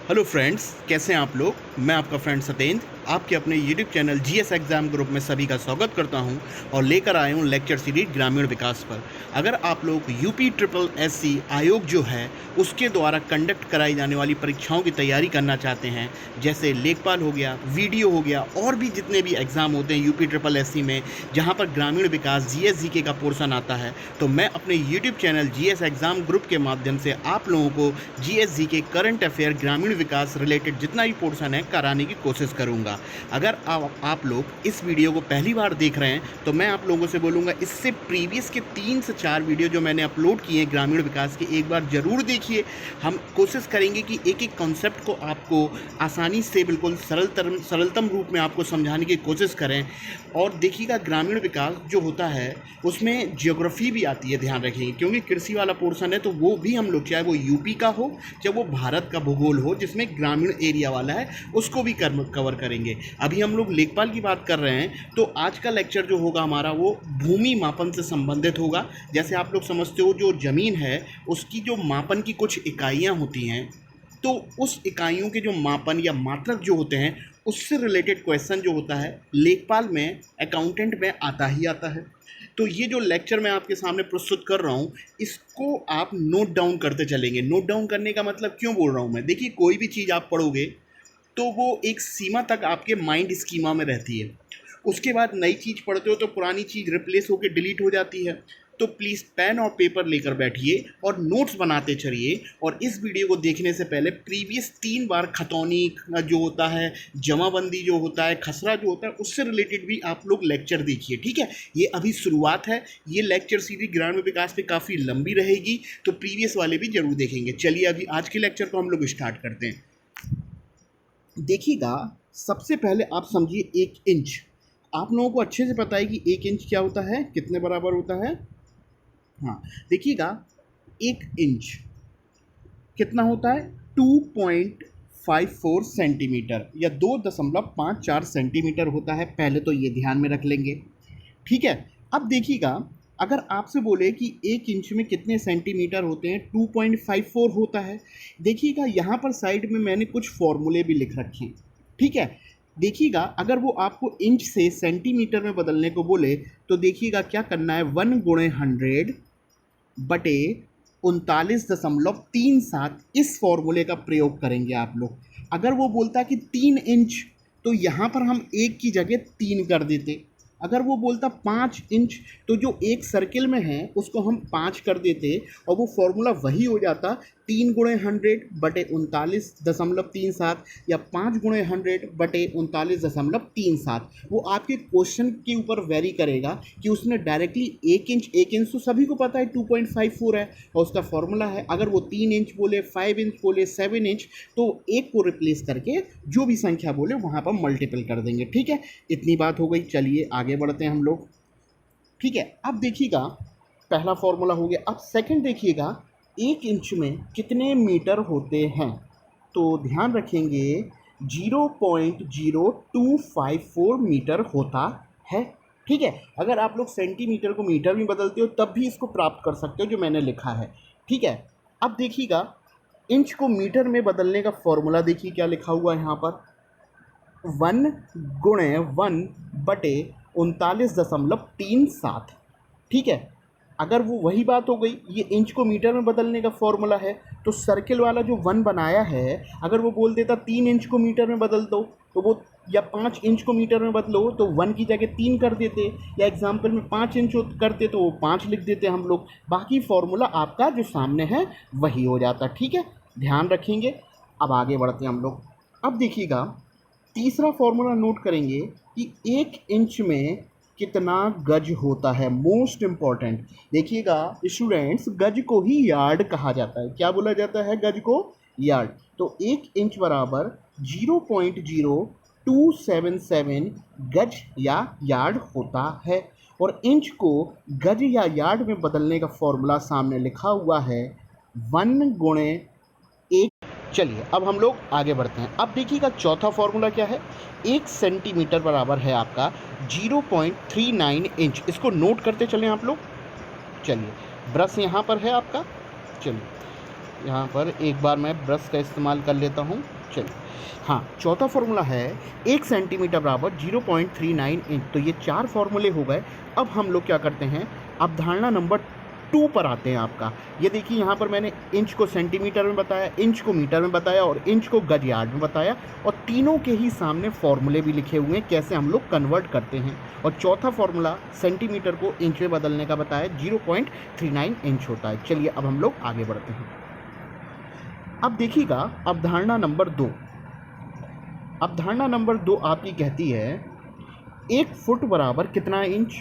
Hello friends, कैसे हैं आप लोग। मैं आपका फ्रेंड सतेंद्र आपके अपने YouTube channel GS exam group में सभी का स्वागत करता हूं और लेकर आया हूं लेक्चर सीरीज ग्रामीण विकास पर। अगर आप लोग यूपी ट्रिपल एससी आयोग जो है उसके द्वारा कंडक्ट कराई जाने वाली परीक्षाओं की तैयारी करना चाहते हैं, जैसे लेखपाल हो गया, वीडियो हो गया और भी जितने भी एग्ज़ाम होते हैं यूपी ट्रिपल एससी में जहाँ पर ग्रामीण विकास जीएस जीके का पोर्शन आता है, तो मैं अपने YouTube channel GS exam group के माध्यम से आप लोगों को जीएस जीके करंट अफेयर ग्रामीण विकास रिलेटेड जितना भी पोर्शन है कराने की कोशिश करूंगा। अगर आप लोग इस वीडियो को पहली बार देख रहे हैं तो मैं आप लोगों से बोलूँगा इससे प्रीवियस के 3 से 4 वीडियो जो मैंने अपलोड किए हैं ग्रामीण विकास के एक बार ज़रूर देखिए। हम कोशिश करेंगे कि एक एक कॉन्सेप्ट को आपको आसानी से बिल्कुल सरलतम रूप में आपको समझाने की कोशिश करें। और देखिएगा ग्रामीण विकास जो होता है उसमें ज्योग्राफी भी आती है, ध्यान रखिए, क्योंकि कृषि वाला पोर्शन है तो वो भी हम लोग चाहे वो यूपी का हो चाहे वो भारत का भूगोल हो जिसमें ग्रामीण एरिया वाला है उसको भी कवर करेंगे। अभी हम लोग लेखपाल की बात कर रहे हैं तो आज का लेक्चर जो होगा हमारा वो भूमि मापन से संबंधित होगा। जैसे आप लोग समझते हो जो ज़मीन है उसकी जो मापन की कुछ इकाइयाँ होती हैं, तो उस इकाइयों के जो मापन या मात्रक जो होते हैं उससे रिलेटेड क्वेश्चन जो होता है लेखपाल में, अकाउंटेंट में आता ही आता है। तो ये जो लेक्चर मैं आपके सामने प्रस्तुत कर रहा हूँ इसको आप नोट डाउन करते चलेंगे। नोट डाउन करने का मतलब क्यों बोल रहा हूँ मैं, देखिए कोई भी चीज़ आप पढ़ोगे तो वो एक सीमा तक आपके माइंड स्कीमा में रहती है, उसके बाद नई चीज़ पढ़ते हो तो पुरानी चीज़ रिप्लेस होकर डिलीट हो जाती है। तो प्लीज़ पेन और पेपर लेकर बैठिए और नोट्स बनाते चलिए। और इस वीडियो को देखने से पहले प्रीवियस 3 बार खतौनी जो होता है, जमाबंदी जो होता है, खसरा जो होता है, उससे रिलेटेड भी आप लोग लेक्चर देखिए, ठीक है। ये अभी शुरुआत है, ये लेक्चर सीरीज ग्रामीण विकास पे काफ़ी लंबी रहेगी तो प्रीवियस वाले भी जरूर देखेंगे। चलिए अभी आज के लेक्चर को हम लोग स्टार्ट करते हैं। देखिएगा सबसे पहले आप समझिए 1 इंच। आप लोगों को अच्छे से पता है कि 1 इंच क्या होता है, कितने बराबर होता है। हाँ, देखिएगा 1 इंच कितना होता है, 2.54 सेंटीमीटर या 2.54 सेंटीमीटर होता है। पहले तो ये ध्यान में रख लेंगे, ठीक है। अब देखिएगा अगर आपसे बोले कि 1 इंच में कितने सेंटीमीटर होते हैं, 2.54 होता है। देखिएगा यहाँ पर साइड में मैंने कुछ फॉर्मूले भी लिख रखे हैं, ठीक है। देखिएगा अगर वो आपको इंच से सेंटीमीटर में बदलने को बोले तो देखिएगा क्या करना है, 1 गुणे 100 बटे 39.37 इस फॉर्मूले का प्रयोग करेंगे आप लोग। अगर वो बोलता कि 3 इंच तो यहाँ पर हम 1 की जगह 3 कर देते। अगर वो बोलता 5 इंच तो जो एक सर्किल में है उसको हम 5 कर देते और वो फॉर्मूला वही हो जाता, 3 गुणे 100 बटे 39.37 या 5 गुणे 100 बटे 39.37। वो आपके क्वेश्चन के ऊपर वेरी करेगा कि उसने डायरेक्टली 1 इंच तो सभी को पता है 2.54 है और उसका फॉर्मूला है। अगर वो 3 इंच बोले, 5 इंच बोले, 7 इंच तो एक को रिप्लेस करके जो भी संख्या बोले वहाँ पर मल्टीपल कर देंगे, ठीक है। इतनी बात हो गई, चलिए आगे बढ़ते हैं हम लोग, ठीक है। अब देखिएगा पहला फॉर्मूला हो गया। अब सेकंड देखिएगा 1 इंच में कितने मीटर होते हैं, तो ध्यान रखेंगे 0.0254 मीटर होता है, ठीक है। अगर आप लोग सेंटीमीटर को मीटर में बदलते हो तब भी इसको प्राप्त कर सकते हो जो मैंने लिखा है, ठीक है। अब देखिएगा इंच को मीटर में बदलने का फॉर्मूला देखिए क्या लिखा हुआ है यहाँ पर, 1 गुणे 1 बटे 39.37, ठीक है। अगर वो वही बात हो गई, ये इंच को मीटर में बदलने का फॉर्मूला है तो सर्किल वाला जो 1 बनाया है अगर वो बोल देता 3 इंच को मीटर में बदल दो तो वो, या 5 इंच को मीटर में बदलो तो 1 की जगह 3 कर देते, या एग्जाम्पल में 5 इंच करते तो वो 5 लिख देते हम लोग। बाकी फॉर्मूला आपका जो सामने है वही हो जाता, ठीक है, ध्यान रखेंगे। अब आगे बढ़ते हैं हम लोग। अब देखिएगा तीसरा फॉर्मूला नोट करेंगे कि 1 इंच में कितना गज होता है, मोस्ट इम्पॉर्टेंट। देखिएगा स्टूडेंट्स गज को ही यार्ड कहा जाता है। क्या बोला जाता है, गज को यार्ड। तो 1 इंच बराबर 0.0277 गज या यार्ड होता है। और इंच को गज या यार्ड में बदलने का फॉर्मूला सामने लिखा हुआ है 1 गुणे 1। चलिए अब हम लोग आगे बढ़ते हैं। अब देखिएगा चौथा फॉर्मूला क्या है, 1 सेंटीमीटर बराबर है आपका 0.39 इंच। इसको नोट करते चलें आप लोग। चलिए ब्रश यहाँ पर है आपका, चलिए यहाँ पर एक बार मैं ब्रश का इस्तेमाल कर लेता हूँ चलिए, हाँ, चौथा फॉर्मूला है 1 सेंटीमीटर बराबर 0.39 इंच। तो ये 4 फॉर्मूले हो गए। अब हम लोग क्या करते हैं, अवधारणा नंबर 2 पर आते हैं आपका। ये देखिए यहाँ पर मैंने इंच को सेंटीमीटर में बताया, इंच को मीटर में बताया और इंच को गज यार्ड में बताया, और तीनों के ही सामने फॉर्मूले भी लिखे हुए हैं कैसे हम लोग कन्वर्ट करते हैं। और चौथा फॉर्मूला सेंटीमीटर को इंच में बदलने का बताया, 0.39 इंच होता है। चलिए अब हम लोग आगे बढ़ते हैं। अब देखिएगा अवधारणा नंबर 2। अवधारणा नंबर 2 आपकी कहती है 1 फुट बराबर कितना इंच।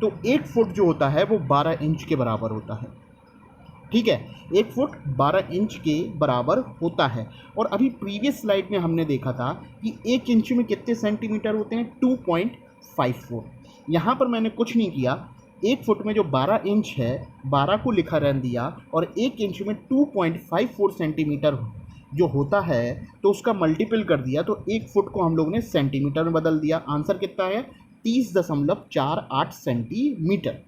तो 1 फुट जो होता है वो 12 इंच के बराबर होता है। ठीक है, 1 फुट 12 इंच के बराबर होता है। और अभी प्रीवियस स्लाइड में हमने देखा था कि 1 इंच में कितने सेंटीमीटर होते हैं, 2.54। यहाँ पर मैंने कुछ नहीं किया, 1 फुट में जो 12 इंच है 12 को लिखा रहने दिया, और 1 इंच में 2.54 सेंटीमीटर जो होता है तो उसका मल्टीपल कर दिया, तो 1 फुट को हम लोग ने सेंटीमीटर में बदल दिया। आंसर कितना है, 30.48 सेंटीमीटर।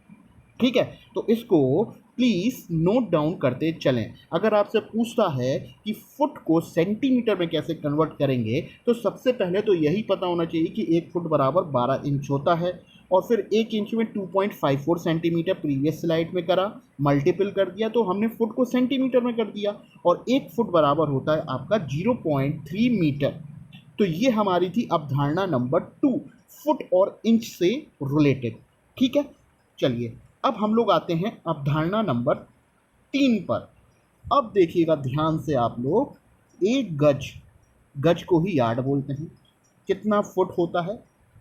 ठीक है, तो इसको प्लीज़ नोट डाउन करते चलें। अगर आपसे पूछता है कि फुट को सेंटीमीटर में कैसे कन्वर्ट करेंगे, तो सबसे पहले तो यही पता होना चाहिए कि 1 फुट बराबर 12 इंच होता है, और फिर 1 इंच में 2.54 सेंटीमीटर प्रीवियस स्लाइड में करा, मल्टीपल कर दिया तो हमने फुट को सेंटीमीटर में कर दिया, और 1 फुट बराबर होता है आपका 0.3 मीटर। तो ये हमारी थी अवधारणा नंबर 2, फुट और इंच से रिलेटेड। ठीक है, चलिए अब हम लोग आते हैं अवधारणा नंबर 3 पर। अब देखिएगा ध्यान से आप लोग, एक गज, गज को ही यार्ड बोलते हैं, कितना फुट होता है,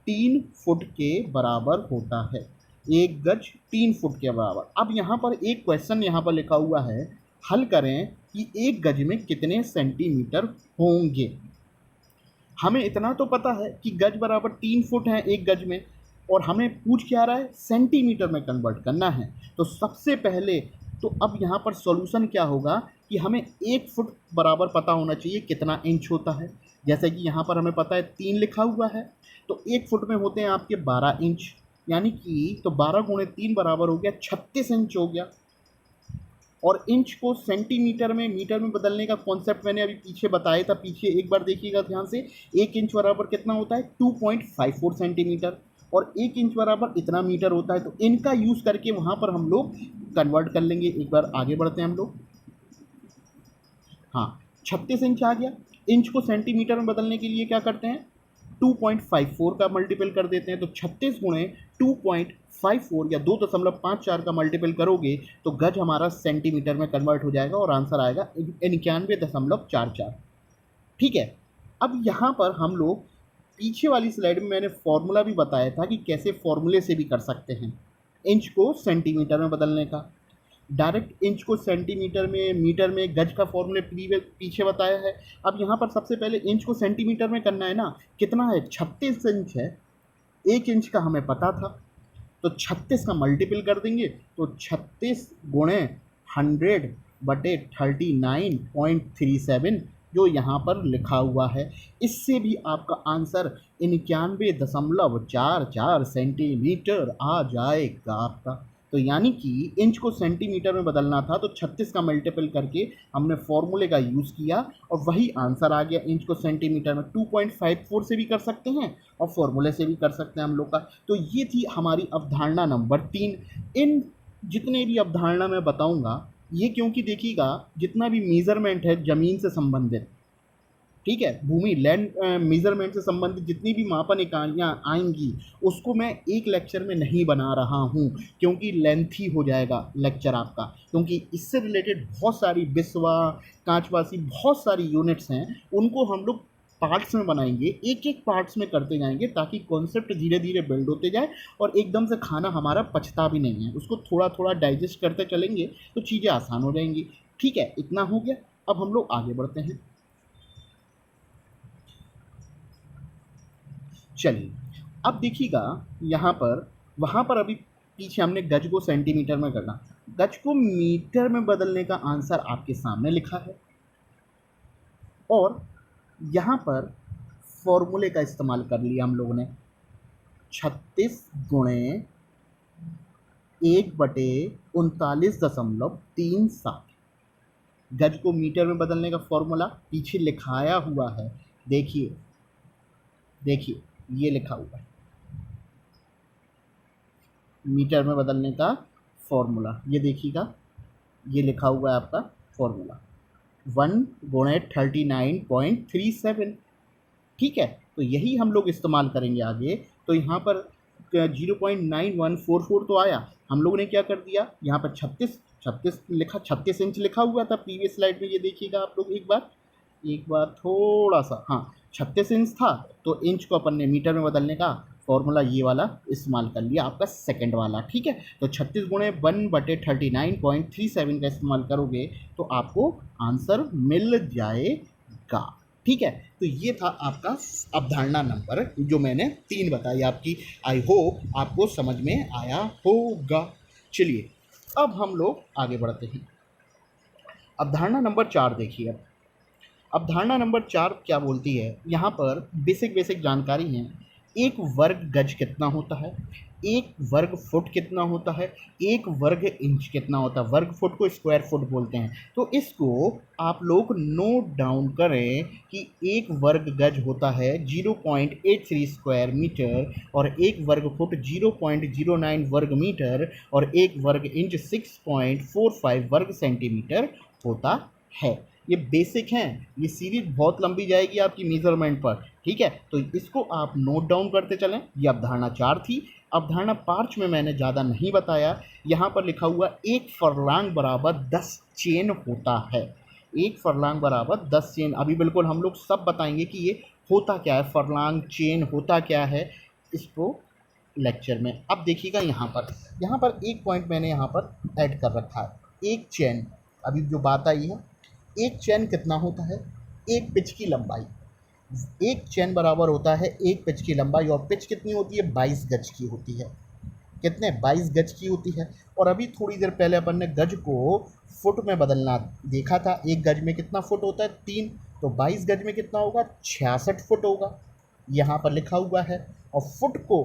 3 फुट के बराबर होता है। एक गज 3 फुट के बराबर। अब यहाँ पर एक क्वेश्चन यहाँ पर लिखा हुआ है, हल करें कि एक गज में कितने सेंटीमीटर होंगे। हमें इतना तो पता है कि गज बराबर 3 फुट है एक गज में, और हमें पूछ क्या रहा है, सेंटीमीटर में कन्वर्ट करना है। तो सबसे पहले तो अब यहाँ पर सॉल्यूशन क्या होगा कि हमें 1 फुट बराबर पता होना चाहिए कितना इंच होता है। जैसे कि यहाँ पर हमें पता है 3 लिखा हुआ है, तो 1 फुट में होते हैं आपके 12 इंच, यानी कि तो 12 गुणे 3 बराबर हो गया 36 इंच हो गया। और इंच को सेंटीमीटर में मीटर में बदलने का कॉन्सेप्ट मैंने अभी पीछे बताया था, पीछे एक बार देखिएगा ध्यान से। 1 इंच बराबर कितना होता है, 2.54 सेंटीमीटर, और 1 इंच बराबर इतना मीटर होता है। तो इनका यूज़ करके वहाँ पर हम लोग कन्वर्ट कर लेंगे। एक बार आगे बढ़ते हैं हम लोग। हाँ, 36 इंच आ गया। इंच को सेंटीमीटर में बदलने के लिए क्या करते हैं, 2.54 का मल्टीपल कर देते हैं। तो 36 गुणे 2.54 या 2.54 का मल्टीपल करोगे तो गज हमारा सेंटीमीटर में कन्वर्ट हो जाएगा, और आंसर आएगा 91.44। ठीक है, अब यहाँ पर हम लोग पीछे वाली स्लाइड में मैंने फॉर्मूला भी बताया था कि कैसे फॉर्मूले से भी कर सकते हैं इंच को सेंटीमीटर में बदलने का। डायरेक्ट इंच को सेंटीमीटर में, मीटर में, गज का फॉर्मूले पीछे बताया है। अब यहाँ पर सबसे पहले इंच को सेंटीमीटर में करना है ना, कितना है, 36 इंच है। 1 इंच का हमें पता था, तो 36 का मल्टीपल कर देंगे, तो 36 गुणे 100/39.37 जो यहाँ पर लिखा हुआ है, इससे भी आपका आंसर 91.44 सेंटीमीटर आ जाएगा आपका। तो यानी कि इंच को सेंटीमीटर में बदलना था, तो 36 का मल्टीपल करके हमने फॉर्मूले का यूज़ किया, और वही आंसर आ गया। इंच को सेंटीमीटर में 2.54 से भी कर सकते हैं और फॉर्मूले से भी कर सकते हैं हम लोग का। तो ये थी हमारी अवधारणा नंबर 3। इन जितने भी अवधारणा मैं बताऊंगा, ये क्योंकि देखिएगा जितना भी मेज़रमेंट है ज़मीन से संबंधित, ठीक है, भूमि लैंड मेजरमेंट से संबंधित जितनी भी मापन इकाइयाँ आएंगी उसको मैं एक लेक्चर में नहीं बना रहा हूँ, क्योंकि लेंथी हो जाएगा लेक्चर आपका। क्योंकि इससे रिलेटेड बहुत सारी बिस्वा, कांचवासी, बहुत सारी यूनिट्स हैं, उनको हम लोग पार्ट्स में बनाएंगे, एक एक पार्ट्स में करते जाएंगे, ताकि कॉन्सेप्ट धीरे धीरे बिल्ड होते जाए और एकदम से खाना हमारा पचता भी नहीं है। उसको थोड़ा थोड़ा डाइजेस्ट करते चलेंगे तो चीज़ें आसान हो जाएंगी। ठीक है, इतना हो गया। अब हम लोग आगे बढ़ते हैं। चलिए, अब देखिएगा यहाँ पर, वहाँ पर अभी पीछे हमने गज को सेंटीमीटर में करना, गज को मीटर में बदलने का आंसर आपके सामने लिखा है, और यहाँ पर फॉर्मूले का इस्तेमाल कर लिया हम लोगों ने। 36 गुणे 1/39.37, गज को मीटर में बदलने का फॉर्मूला पीछे लिखाया हुआ है, देखिए देखिए ये लिखा हुआ है, मीटर में बदलने का फॉर्मूला, ये देखिएगा, ये लिखा हुआ है आपका फॉर्मूला 1 × 39.37। ठीक है, तो यही हम लोग इस्तेमाल करेंगे आगे। तो यहाँ पर 0.9144 तो आया, हम लोगों ने क्या कर दिया, यहाँ पर 36 लिखा, 36 इंच लिखा हुआ था प्रीवियस स्लाइड में, ये देखिएगा आप लोग एक बार थोड़ा सा, हाँ 36 इंच था, तो इंच को अपन ने मीटर में बदलने का फॉर्मूला ये वाला इस्तेमाल कर लिया, आपका सेकंड वाला। ठीक है, तो 36 × 1/39.37 का इस्तेमाल करोगे तो आपको आंसर मिल जाएगा। ठीक है, तो ये था आपका अवधारणा नंबर जो मैंने 3 बताई आपकी। आई होप आपको समझ में आया होगा। चलिए अब हम लोग आगे बढ़ते हैं। अवधारणा नंबर 4 देखिए। अब अवधारणा नंबर 4 क्या बोलती है, यहाँ पर बेसिक जानकारी है। एक वर्ग गज कितना होता है, एक वर्ग फुट कितना होता है, एक वर्ग इंच कितना होता है, वर्ग फुट को स्क्वायर फुट बोलते हैं। तो इसको आप लोग नोट डाउन करें कि एक वर्ग गज होता है 0.83 स्क्वायर मीटर, और एक वर्ग फुट 0.09 वर्ग मीटर, और एक वर्ग इंच 6.45 वर्ग सेंटीमीटर होता है। ये बेसिक हैं, ये सीरीज बहुत लंबी जाएगी आपकी मेजरमेंट पर। ठीक है, तो इसको आप नोट डाउन करते चलें। ये अवधारणा 4 थी। अवधारणा 5 में मैंने ज़्यादा नहीं बताया, यहाँ पर लिखा हुआ एक फरलांग बराबर 10 चेन होता है। एक फरलांग बराबर 10 चेन, अभी बिल्कुल हम लोग सब बताएंगे कि ये होता क्या है, फरलांग चेन होता क्या है, इसको लेक्चर में। अब देखिएगा यहाँ पर एक पॉइंट मैंने यहाँ पर ऐड कर रखा है। एक चेन, अभी जो बात आई है, एक चेन कितना होता है, एक पिच की लंबाई। एक चेन बराबर होता है एक पिच की लंबाई, और पिच कितनी होती है, 22 गज की होती है। कितने, 22 गज की होती है। और अभी थोड़ी देर पहले अपन ने गज को फुट में बदलना देखा था। एक गज में कितना फुट होता है, 3, तो 22 गज में कितना होगा, 66 फुट होगा, यहाँ पर लिखा हुआ है। और फुट को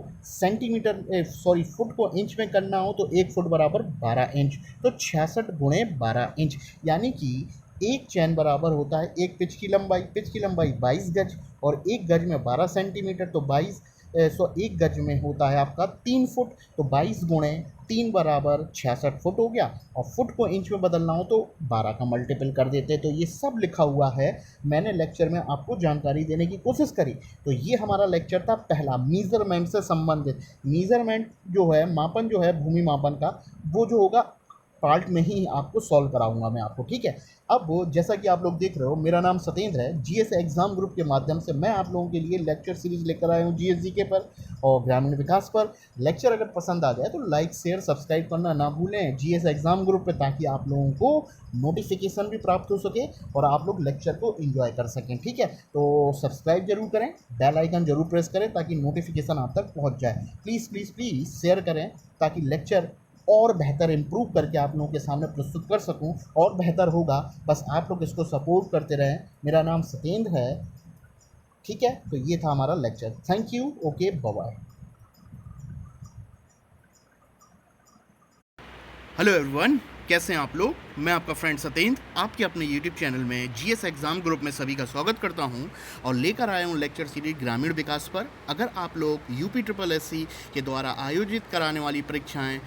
फुट को इंच में करना हो तो एक फुट बराबर 12 इंच, तो 66 × 12 इंच, यानी कि एक चैन बराबर होता है एक पिच की लंबाई 22 गज, और एक गज में 12 सेंटीमीटर, तो एक गज में होता है आपका 3 फुट, तो 22 × 3 बराबर 66 फुट हो गया। और फुट को इंच में बदलना हो तो 12 का मल्टीपल कर देते। तो ये सब लिखा हुआ है, मैंने लेक्चर में आपको जानकारी देने की कोशिश करी। तो ये हमारा लेक्चर था पहला, मीज़रमेंट से संबंधित। मीज़रमेंट जो है, मापन जो है, भूमि मापन का, वो जो होगा पार्ट में ही आपको सॉल्व कराऊंगा मैं आपको। ठीक है, अब जैसा कि आप लोग देख रहे हो, मेरा नाम सतेंद्र है। जीएस एग्जाम ग्रुप के माध्यम से मैं आप लोगों के लिए लेक्चर सीरीज लेकर आया हूँ जीएस जीके पर और ग्रामीण विकास पर। लेक्चर अगर पसंद आ जाए तो लाइक शेयर सब्सक्राइब करना ना भूलें जीएस एग्जाम ग्रुप पे, ताकि आप लोगों को नोटिफिकेशन भी प्राप्त हो सके और आप लोग लेक्चर को एंजॉय कर सकें। ठीक है, तो सब्सक्राइब जरूर करें, बेल आइकन जरूर प्रेस करें ताकि नोटिफिकेशन आप तक पहुँच जाए। प्लीज़ प्लीज़ प्लीज़ शेयर करें ताकि लेक्चर और बेहतर इम्प्रूव करके आप लोगों के सामने प्रस्तुत कर सकूं, और बेहतर होगा, बस आप लोग इसको सपोर्ट करते रहें। मेरा नाम सतेंद्र है। ठीक है, तो ये था हमारा lecture. Thank you, okay, bye bye. Hello everyone, कैसे हैं आप लोग। मैं आपका फ्रेंड सतेंद्र आपके अपने YouTube चैनल में जीएस एग्ज़ाम ग्रुप में सभी का स्वागत करता हूं, और लेकर आया हूं लेक्चर सीरीज ग्रामीण विकास पर। अगर आप लोग यूपी SSSC के द्वारा आयोजित कराने वाली परीक्षाएं,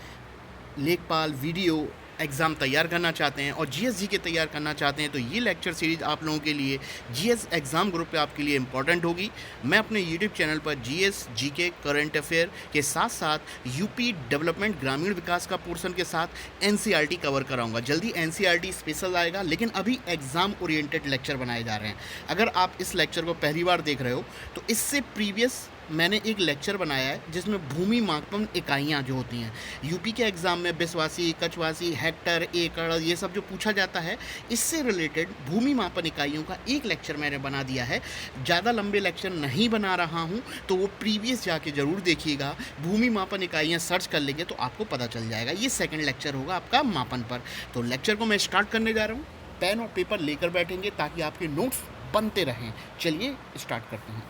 लेखपाल, वीडियो एग्ज़ाम तैयार करना चाहते हैं और जीएस के तैयार करना चाहते हैं, तो ये लेक्चर सीरीज़ आप लोगों के लिए जीएस एग्ज़ाम ग्रुप पे आपके लिए इम्पॉर्टेंट होगी। मैं अपने यूट्यूब चैनल पर जीएस जीके करंट अफेयर के साथ साथ यूपी डेवलपमेंट ग्रामीण विकास का पोर्शन के साथ एनसीईआरटी कवर कराऊंगा। जल्दी एनसीईआरटी स्पेशल आएगा, लेकिन अभी एग्ज़ाम ओरिएंटेड लेक्चर बनाए जा रहे हैं। अगर आप इस लेक्चर को पहली बार देख रहे हो तो इससे प्रीवियस मैंने एक लेक्चर बनाया है जिसमें भूमि मापन इकाइयाँ जो होती हैं, यूपी के एग्ज़ाम में बिस्वासी, कचवासी, हेक्टर, एकड़, ये सब जो पूछा जाता है, इससे रिलेटेड भूमि मापन इकाइयों का एक लेक्चर मैंने बना दिया है। ज़्यादा लंबे लेक्चर नहीं बना रहा हूँ, तो वो प्रीवियस जाके ज़रूर देखिएगा। भूमि मापन इकाइयाँ सर्च कर लेंगे तो आपको पता चल जाएगा। ये सेकेंड लेक्चर होगा आपका मापन पर। तो लेक्चर को मैं स्टार्ट करने जा रहा हूँ। पेन और पेपर लेकर बैठेंगे ताकि आपके नोट्स बनते रहें। चलिए स्टार्ट करते हैं।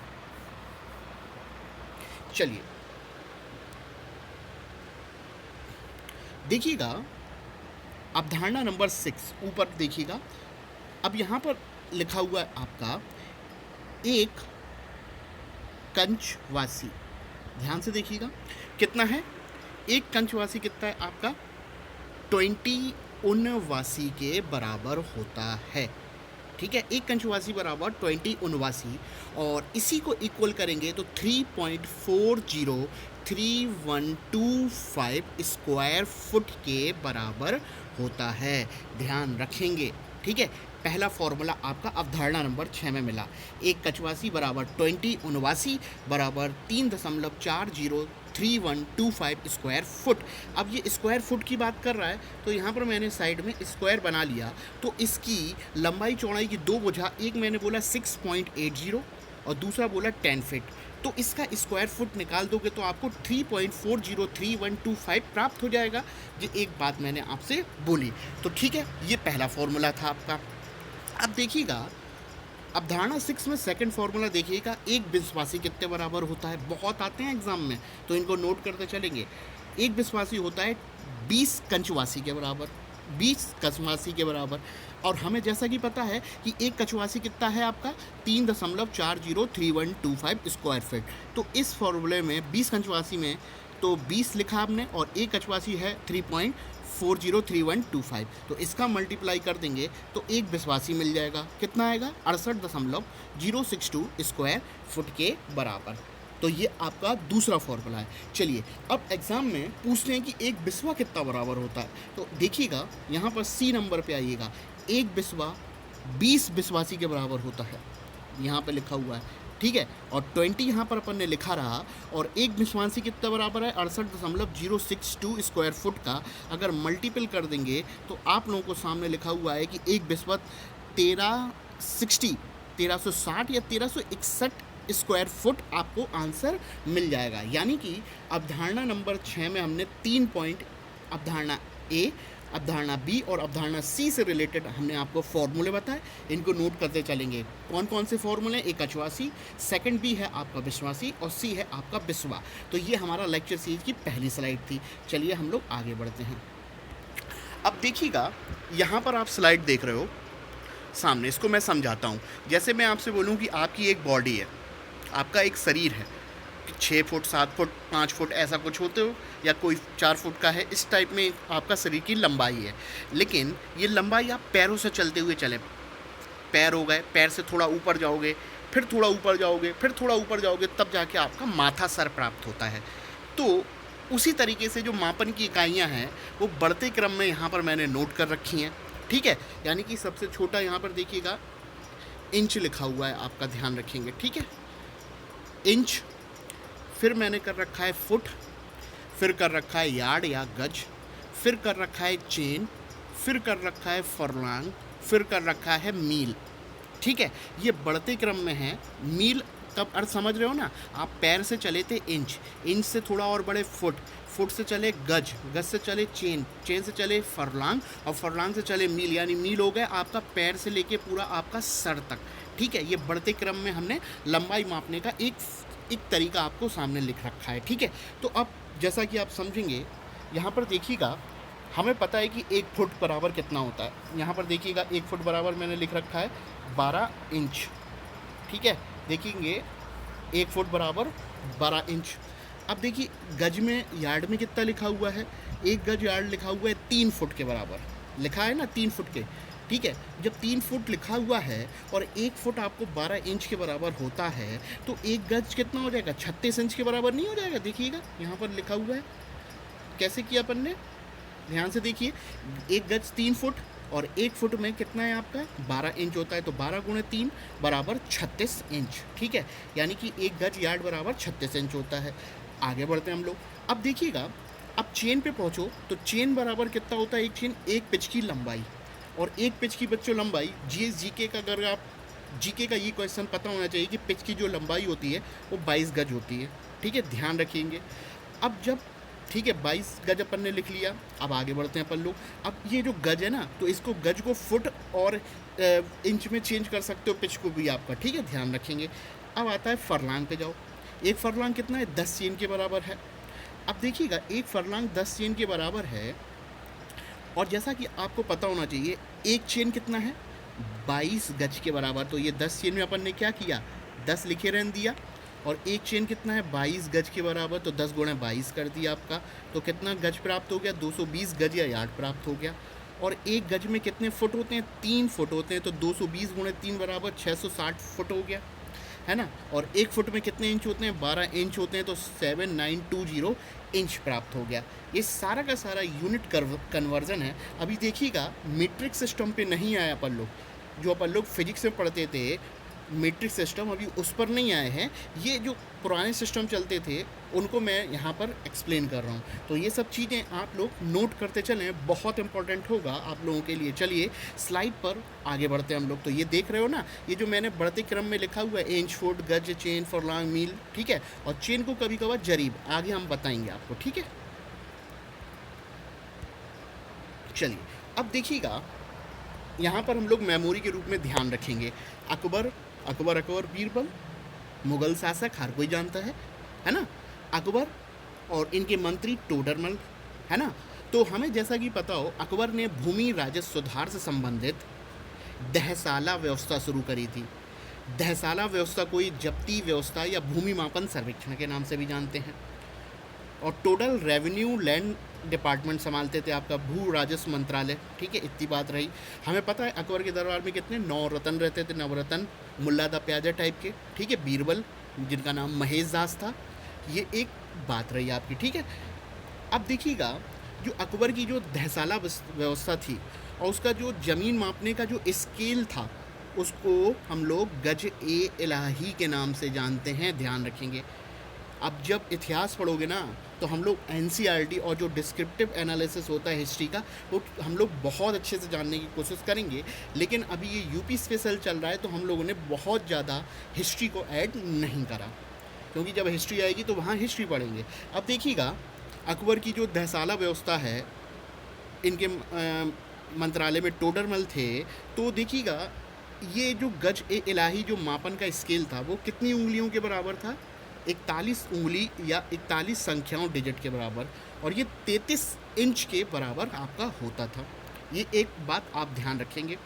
चलिए देखिएगा, अवधारणा नंबर 6 ऊपर देखिएगा, अब यहाँ पर लिखा हुआ है आपका एक कंचवासी, ध्यान से देखिएगा कितना है, एक कंचवासी कितना है आपका 20 उनवासी के बराबर होता है। ठीक है, एक कंचवासी बराबर 20 उनवासी, और इसी को इक्वल करेंगे तो 3.403125 स्क्वायर फुट के बराबर होता है। ध्यान रखेंगे, ठीक है। पहला फॉर्मूला आपका अवधारणा नंबर 6 में मिला, एक कंचवासी बराबर 20 उनवासी बराबर 3.403125 स्क्वायर फुट। अब ये स्क्वायर फुट की बात कर रहा है तो यहाँ पर मैंने साइड में स्क्वायर बना लिया, तो इसकी लंबाई चौड़ाई की दो भुजा, एक मैंने बोला 6.80 और दूसरा बोला 10 फीट, तो इसका स्क्वायर फुट निकाल दोगे तो आपको 3.403125 प्राप्त हो जाएगा। ये एक बात मैंने आपसे बोली, तो ठीक है, ये पहला फॉर्मूला था आपका। अब देखिएगा अवधारणा 6 में सेकंड फॉर्मूला देखिएगा, एक विश्वासी कितने बराबर होता है, बहुत आते हैं एग्जाम में तो इनको नोट करते चलेंगे। एक विश्वासी होता है 20 कंचवासी के बराबर, 20 कंचवासी के बराबर, और हमें जैसा कि पता है कि एक कंचवासी कितना है आपका 3.403125 स्क्वायर फीट। तो इस फॉर्मूले में 20 कंचवासी में तो 20 लिखा आपने और एक कंचवासी है 3.403125, तो इसका मल्टीप्लाई कर देंगे तो एक विश्वासी मिल जाएगा, कितना आएगा 68.062 स्क्वायर फुट के बराबर। तो ये आपका दूसरा फॉर्मूला है। चलिए अब एग्जाम में पूछते हैं कि एक बिस्वा कितना बराबर होता है, तो देखिएगा यहाँ पर सी नंबर पे आइएगा, एक बिस्वा 20 विश्वासी के बराबर होता है, यहाँ पे लिखा हुआ है, ठीक है, और 20 यहाँ पर अपन ने लिखा रहा, और एक विश्वासी कितना बराबर है 68.062 स्क्वायर फुट का अगर मल्टीपल कर देंगे तो आप लोगों को सामने लिखा हुआ है कि एक बिस्वा 1360 या 1361 स्क्वायर फुट आपको आंसर मिल जाएगा। यानी कि अवधारणा नंबर 6 में हमने 3 पॉइंट, अवधारणा ए, अवधारणा बी और अवधारणा सी से रिलेटेड हमने आपको फॉर्मूले बताए, इनको नोट करते चलेंगे। कौन कौन से फॉर्मूले, एक कंचवासी, सेकंड बी है आपका विश्वासी और सी है आपका बिस्वा। तो ये हमारा लेक्चर सीरीज की पहली स्लाइड थी। चलिए हम लोग आगे बढ़ते हैं। अब देखिएगा यहाँ पर आप स्लाइड देख रहे हो सामने, इसको मैं समझाता हूँ। जैसे मैं आपसे बोलूँ कि आपकी एक बॉडी है, आपका एक शरीर है, 6 फुट 7 फुट 5 फुट ऐसा कुछ होते हो, या कोई 4 फुट का है, इस टाइप में आपका शरीर की लंबाई है। लेकिन ये लंबाई आप पैरों से चलते हुए चले, पैर हो गए, पैर से थोड़ा ऊपर जाओगे, फिर थोड़ा ऊपर जाओगे, फिर थोड़ा ऊपर जाओगे, तब जाके आपका माथा सर प्राप्त होता है। तो उसी तरीके से जो मापन की इकाइयाँ हैं वो बढ़ते क्रम में यहाँ पर मैंने नोट कर रखी हैं, ठीक है। यानी कि सबसे छोटा यहाँ पर देखिएगा इंच लिखा हुआ है, आपका ध्यान रखेंगे, ठीक है, इंच, फिर मैंने कर रखा है फुट, फिर कर रखा है यार्ड या गज, फिर कर रखा है चेन, फिर कर रखा है फरलांग, फिर कर रखा है मील, ठीक है। ये बढ़ते क्रम में है। मील तब अर्थ समझ रहे हो ना, आप पैर से चले थे इंच, इंच से थोड़ा और बड़े फुट, फुट से चले गज, गज से चले चेन, चेन से चले फरलांग और फरलांग से चले मील, यानी मील हो गया आपका पैर से लेके पूरा आपका सर तक, ठीक है। ये बढ़ते क्रम में हमने लंबाई मापने का एक तरीका आपको सामने लिख रखा है, ठीक है। तो अब जैसा कि आप समझेंगे यहाँ पर देखिएगा, हमें पता है कि 1 फुट बराबर कितना होता है। यहाँ पर देखिएगा 1 फुट बराबर मैंने लिख रखा है 12 इंच, ठीक है। देखेंगे 1 फुट बराबर 12 इंच। अब देखिए गज में, यार्ड में कितना लिखा हुआ है, एक गज यार्ड लिखा हुआ है 3 फुट के बराबर, लिखा है ना 3 फुट के, ठीक है। जब 3 फुट लिखा हुआ है और 1 फुट आपको 12 इंच के बराबर होता है तो एक गज कितना हो जाएगा, 36 इंच के बराबर नहीं हो जाएगा। देखिएगा यहाँ पर लिखा हुआ है, कैसे किया अपन ने, ध्यान से देखिए, एक गज 3 फुट और 1 फुट में कितना है आपका 12 इंच होता है, तो 12 गुणे 3 बराबर 36 इंच, ठीक है। यानी कि एक गज यार्ड बराबर 36 इंच होता है। आगे बढ़ते हैं हम लोग। अब देखिएगा, अब चेन पे पहुँचो तो चेन बराबर कितना होता है, एक चेन, एक पिच की लंबाई, और एक पिच की बच्चों लंबाई, जीके का, अगर आप जीके का ये क्वेश्चन पता होना चाहिए कि पिच की जो लंबाई होती है वो 22 गज होती है, ठीक है, ध्यान रखेंगे। अब जब, ठीक है, 22 गज अपन ने लिख लिया, अब आगे बढ़ते हैं अपन लोग। अब ये जो गज है ना, तो इसको गज को फुट और इंच में चेंज कर सकते हो, पिच को भी आपका, ठीक है, ध्यान रखेंगे। अब आता है फरलांग पे जाओ, एक फरलांग कितना है 10 चेन के बराबर है। अब देखिएगा एक फरलांग 10 चेन के बराबर है, और जैसा कि आपको पता होना चाहिए एक चेन कितना है 22 गज के बराबर। तो ये 10 चेन में अपन ने क्या किया, 10 लिखे रहने दिया, और एक चेन कितना है 22 गज के बराबर, तो 10 गुणे 22 कर दिया आपका। तो कितना गज प्राप्त हो गया, 220 गज या यार्ड प्राप्त हो गया। और एक गज में कितने फुट होते हैं, 3 फुट होते हैं, तो 220 गुणे 3 बराबर 660 फुट हो गया, है ना। और एक फुट में कितने इंच होते हैं, 12 इंच होते हैं, तो 7920 इंच प्राप्त हो गया। ये सारा का सारा यूनिट कन्वर्जन है। अभी देखिएगा मीट्रिक सिस्टम पे नहीं आया अपन लोग, जो अपन लोग फिजिक्स में पढ़ते थे मीट्रिक सिस्टम, अभी उस पर नहीं आए हैं। ये जो पुराने सिस्टम चलते थे उनको मैं यहाँ पर एक्सप्लेन कर रहा हूँ। तो ये सब चीज़ें आप लोग नोट करते चलें, बहुत इंपॉर्टेंट होगा आप लोगों के लिए। चलिए स्लाइड पर आगे बढ़ते हैं हम लोग। तो ये देख रहे हो ना, ये जो मैंने बढ़ते क्रम में लिखा हुआ है, इंच, फुट, गज, चेन, फरलॉन्ग, मील, ठीक है। और चेन को कभी कभार जरीब, आगे हम बताएंगे आपको, ठीक है। चलिए अब देखिएगा, यहाँ पर हम लोग मेमोरी के रूप में ध्यान रखेंगे। अकबर बीरबल, मुगल शासक हर कोई जानता है ना। अकबर और इनके मंत्री टोडरमल, है ना। तो हमें जैसा कि पता हो, अकबर ने भूमि राजस्व सुधार से संबंधित दहसाला व्यवस्था शुरू करी थी। दहसाला व्यवस्था कोई जब्ती व्यवस्था या भूमि मापन सर्वेक्षण के नाम से भी जानते हैं। और टोटल रेवेन्यू लैंड डिपार्टमेंट संभालते थे आपका भू राजस्व मंत्रालय, ठीक है। इतनी बात रही। हमें पता है अकबर के दरबार में कितने 9 रतन रहते थे, नवरत्न, मुल्ला दा प्याजा टाइप के, ठीक है। बीरबल जिनका नाम महेश दास था, ये एक बात रही आपकी, ठीक है। अब देखिएगा, जो अकबर की जो दहसाला व्यवस्था थी और उसका जो ज़मीन मापने का जो स्केल था, उसको हम लोग गज ए इलाही के नाम से जानते हैं, ध्यान रखेंगे। अब जब इतिहास पढ़ोगे ना, तो हम लोग एनसीईआरटी और जो डिस्क्रिप्टिव एनालिसिस होता है हिस्ट्री का, वो हम लोग बहुत अच्छे से जानने की कोशिश करेंगे। लेकिन अभी ये यूपी स्पेशल चल रहा है, तो हम लोगों ने बहुत ज़्यादा हिस्ट्री को ऐड नहीं करा, क्योंकि जब हिस्ट्री आएगी तो वहाँ हिस्ट्री पढ़ेंगे। अब देखिएगा, अकबर की जो दहसाला व्यवस्था है, इनके मंत्रालय में टोडरमल थे। तो देखिएगा, ये जो गज ए इलाही जो मापन का स्केल था, वो कितनी उंगलियों के बराबर था, 41 उंगली या 41 संख्याओं डिजिट के बराबर, और ये 33 इंच के बराबर आपका होता था। ये एक बात आप ध्यान रखेंगे।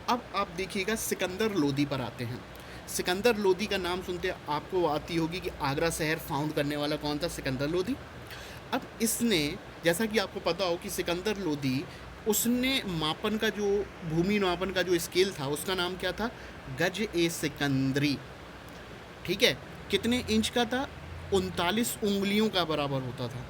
अब आप देखिएगा, सिकंदर लोदी पर आते हैं। सिकंदर लोदी का नाम सुनते आपको आती होगी कि आगरा शहर फाउंड करने वाला कौन था, सिकंदर लोदी। अब इसने, जैसा कि आपको पता हो कि सिकंदर लोदी, उसने मापन का जो भूमि मापन का जो स्केल था, उसका नाम क्या था, गज ए सिकंदरी, ठीक है। कितने इंच का था, 39 उंगलियों का बराबर होता था,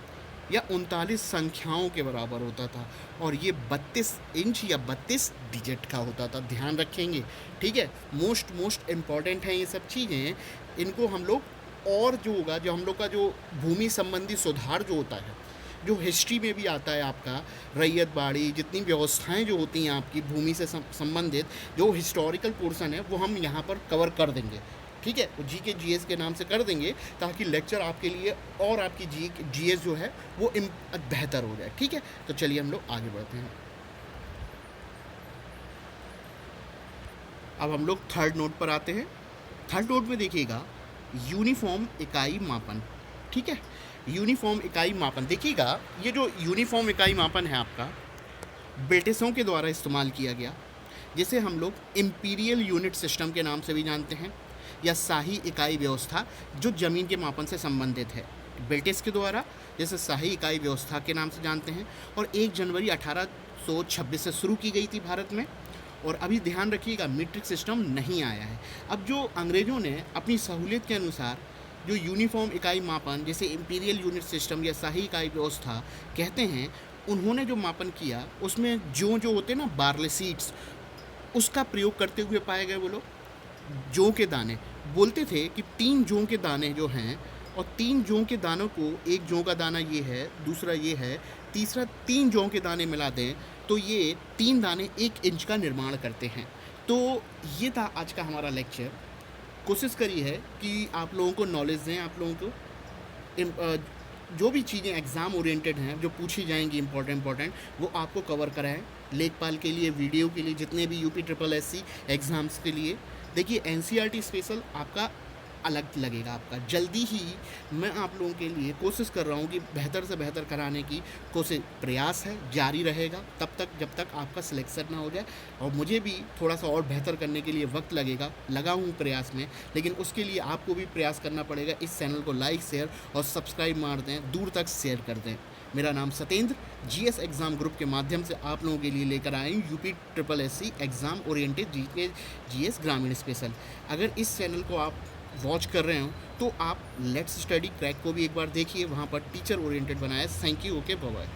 या 39 संख्याओं के बराबर होता था। और ये 32 इंच या 32 डिजिट का होता था, ध्यान रखेंगे, ठीक है। मोस्ट इम्पॉर्टेंट है ये सब चीज़ें। इनको हम लोग, और जो होगा, जो हम लोग का जो भूमि संबंधी सुधार जो होता है, जो हिस्ट्री में भी आता है आपका, रैयत बाड़ी, जितनी व्यवस्थाएं जो होती हैं आपकी भूमि से संबंधित, जो हिस्टोरिकल पोर्शन है, वो हम यहाँ पर कवर कर देंगे, ठीक है। वो जीके जीएस के नाम से कर देंगे, ताकि लेक्चर आपके लिए और आपकी जीएस जो है वो बेहतर हो जाए, ठीक है। तो चलिए हम लोग आगे बढ़ते हैं। अब हम लोग थर्ड नोट पर आते हैं। थर्ड नोट में देखिएगा, यूनिफॉर्म इकाई मापन, ठीक है। यूनिफॉर्म इकाई मापन, देखिएगा, ये जो यूनिफॉर्म इकाई मापन है आपका, ब्रिटिशों के द्वारा इस्तेमाल किया गया, जिसे हम लोग इम्पीरियल यूनिट सिस्टम के नाम से भी जानते हैं, या शाही इकाई व्यवस्था, जो ज़मीन के मापन से संबंधित है, ब्रिटिश के द्वारा, जैसे शाही इकाई व्यवस्था के नाम से जानते हैं। और 1 जनवरी 1826 से शुरू की गई थी भारत में। और अभी ध्यान रखिएगा, मीट्रिक सिस्टम नहीं आया है। अब जो अंग्रेज़ों ने अपनी सहूलियत के अनुसार जो यूनिफॉर्म इकाई मापन, जैसे इम्पीरियल यूनिट सिस्टम या शाही इकाई व्यवस्था कहते हैं, उन्होंने जो मापन किया, उसमें जो होते हैं ना बार्ले सीड्स, उसका प्रयोग करते हुए पाए गए। वो लोग जौ के दाने बोलते थे कि 3 जौ के दाने जो हैं, और 3 जौ के दानों को, एक जौ का दाना ये है, दूसरा ये है, तीसरा 3 जौ के दाने मिला दें तो ये 3 दाने 1 इंच का निर्माण करते हैं। तो ये था आज का हमारा लेक्चर। कोशिश करी है कि आप लोगों को नॉलेज दें, आप लोगों को जो भी चीज़ें एग्ज़ाम ओरिएंटेड हैं, जो पूछी जाएंगी इम्पोर्टेंट, वो आपको कवर कराएं। लेखपाल के लिए, वीडियो के लिए, जितने भी यूपी SSSC एग्ज़ाम्स के लिए। देखिए, एनसीईआरटी स्पेशल आपका अलग लगेगा आपका। जल्दी ही मैं आप लोगों के लिए कोशिश कर रहा हूँ कि बेहतर से बेहतर कराने की कोशिश, प्रयास है, जारी रहेगा तब तक जब तक आपका सिलेक्शन ना हो जाए। और मुझे भी थोड़ा सा और बेहतर करने के लिए वक्त लगेगा, लगा हूँ प्रयास में, लेकिन उसके लिए आपको भी प्रयास करना पड़ेगा। इस चैनल को लाइक, शेयर और सब्सक्राइब मार दें, दूर तक शेयर कर दें। मेरा नाम सतेंद्र, जीएस एग्ज़ाम ग्रुप के माध्यम से आप लोगों के लिए लेकर आए हूँ UP triple SC exam oriented GS ग्रामीण स्पेशल। अगर इस चैनल को आप वॉच कर रहे हो तो आप लेट्स स्टडी क्रैक को भी एक बार देखिए, वहाँ पर टीचर ओरिएंटेड बनाया है। Thank you, okay, bye bye.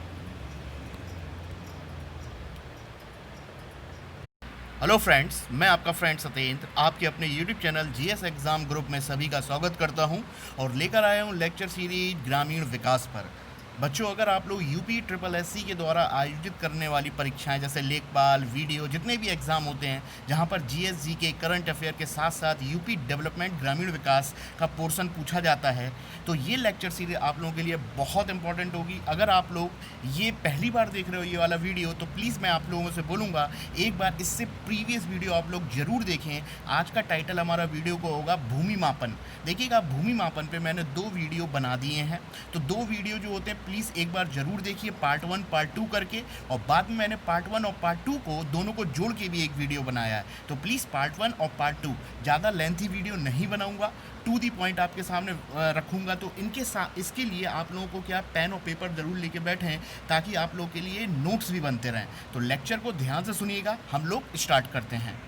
Hello friends, मैं आपका फ्रेंड सतेंद्र आपके अपने YouTube channel GS exam group में सभी का स्वागत करता हूं और लेकर आया हूं लेक्चर सीरीज ग्रामीण विकास पर। बच्चों, अगर आप लोग यूपी ट्रिपल एससी के द्वारा आयोजित करने वाली परीक्षाएं जैसे लेखपाल, वीडियो, जितने भी एग्ज़ाम होते हैं जहां पर जीएसजी के करंट अफेयर के साथ साथ यूपी डेवलपमेंट ग्रामीण विकास का पोर्शन पूछा जाता है, तो ये लेक्चर सीरीज आप लोगों के लिए बहुत इंपॉर्टेंट होगी। अगर आप लोग ये पहली बार देख रहे हो ये वाला वीडियो, तो प्लीज़ मैं आप लोगों से बोलूँगा एक बार इससे प्रीवियस वीडियो आप लोग ज़रूर देखें। आज का टाइटल हमारा वीडियो को होगा भूमि मापन। देखिएगा, भूमि मापन पे मैंने 2 वीडियो बना दिए हैं, तो 2 वीडियो जो होते हैं प्लीज़ एक बार ज़रूर देखिए, पार्ट 1 पार्ट 2 करके। और बाद में मैंने पार्ट 1 और पार्ट 2 को दोनों को जोड़ के भी एक वीडियो बनाया है, तो प्लीज़ पार्ट 1 और पार्ट 2, ज़्यादा लेंथी वीडियो नहीं बनाऊंगा, टू दी पॉइंट आपके सामने रखूंगा। तो इनके साथ इसके लिए आप लोगों को क्या पेन और पेपर ज़रूर लेके बैठें ताकि आप लोगों के लिए नोट्स भी बनते रहें। तो लेक्चर को ध्यान से सुनिएगा, हम लोग स्टार्ट करते हैं।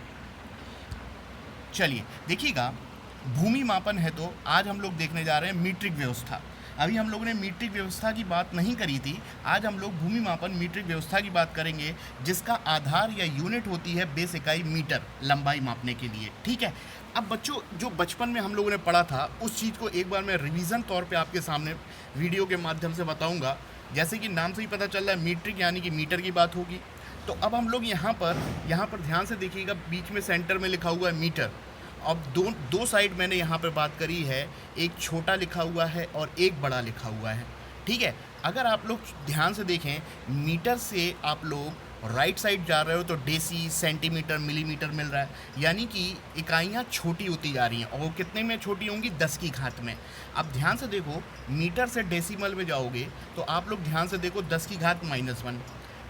चलिए देखिएगा, भूमि मापन है तो आज हम लोग देखने जा रहे हैं मीट्रिक व्यवस्था। अभी हम लोगों ने मीट्रिक व्यवस्था की बात नहीं करी थी, आज हम लोग भूमि मापन मीट्रिक व्यवस्था की बात करेंगे, जिसका आधार या यूनिट होती है बेस इकाई मीटर, लंबाई मापने के लिए। ठीक है, अब बच्चों जो बचपन में हम लोगों ने पढ़ा था उस चीज़ को एक बार मैं रिवीजन तौर पे आपके सामने वीडियो के माध्यम से बताऊंगा। जैसे कि नाम से ही पता चल रहा है मीट्रिक यानी कि मीटर की बात होगी। तो अब हम लोग यहाँ पर ध्यान से देखिएगा, बीच में सेंटर में लिखा हुआ है मीटर। अब दो साइड मैंने यहाँ पर बात करी है, एक छोटा लिखा हुआ है और एक बड़ा लिखा हुआ है। ठीक है, अगर आप लोग ध्यान से देखें, मीटर से आप लोग राइट साइड जा रहे हो तो डेसी, सेंटीमीटर, मिलीमीटर मिल रहा है, यानी कि इकाइयाँ छोटी होती जा रही हैं। और वो कितने में छोटी होंगी? 10 की घात में। अब ध्यान से देखो, मीटर से डेसिमल में जाओगे तो आप लोग ध्यान से देखो 10 की घात -1,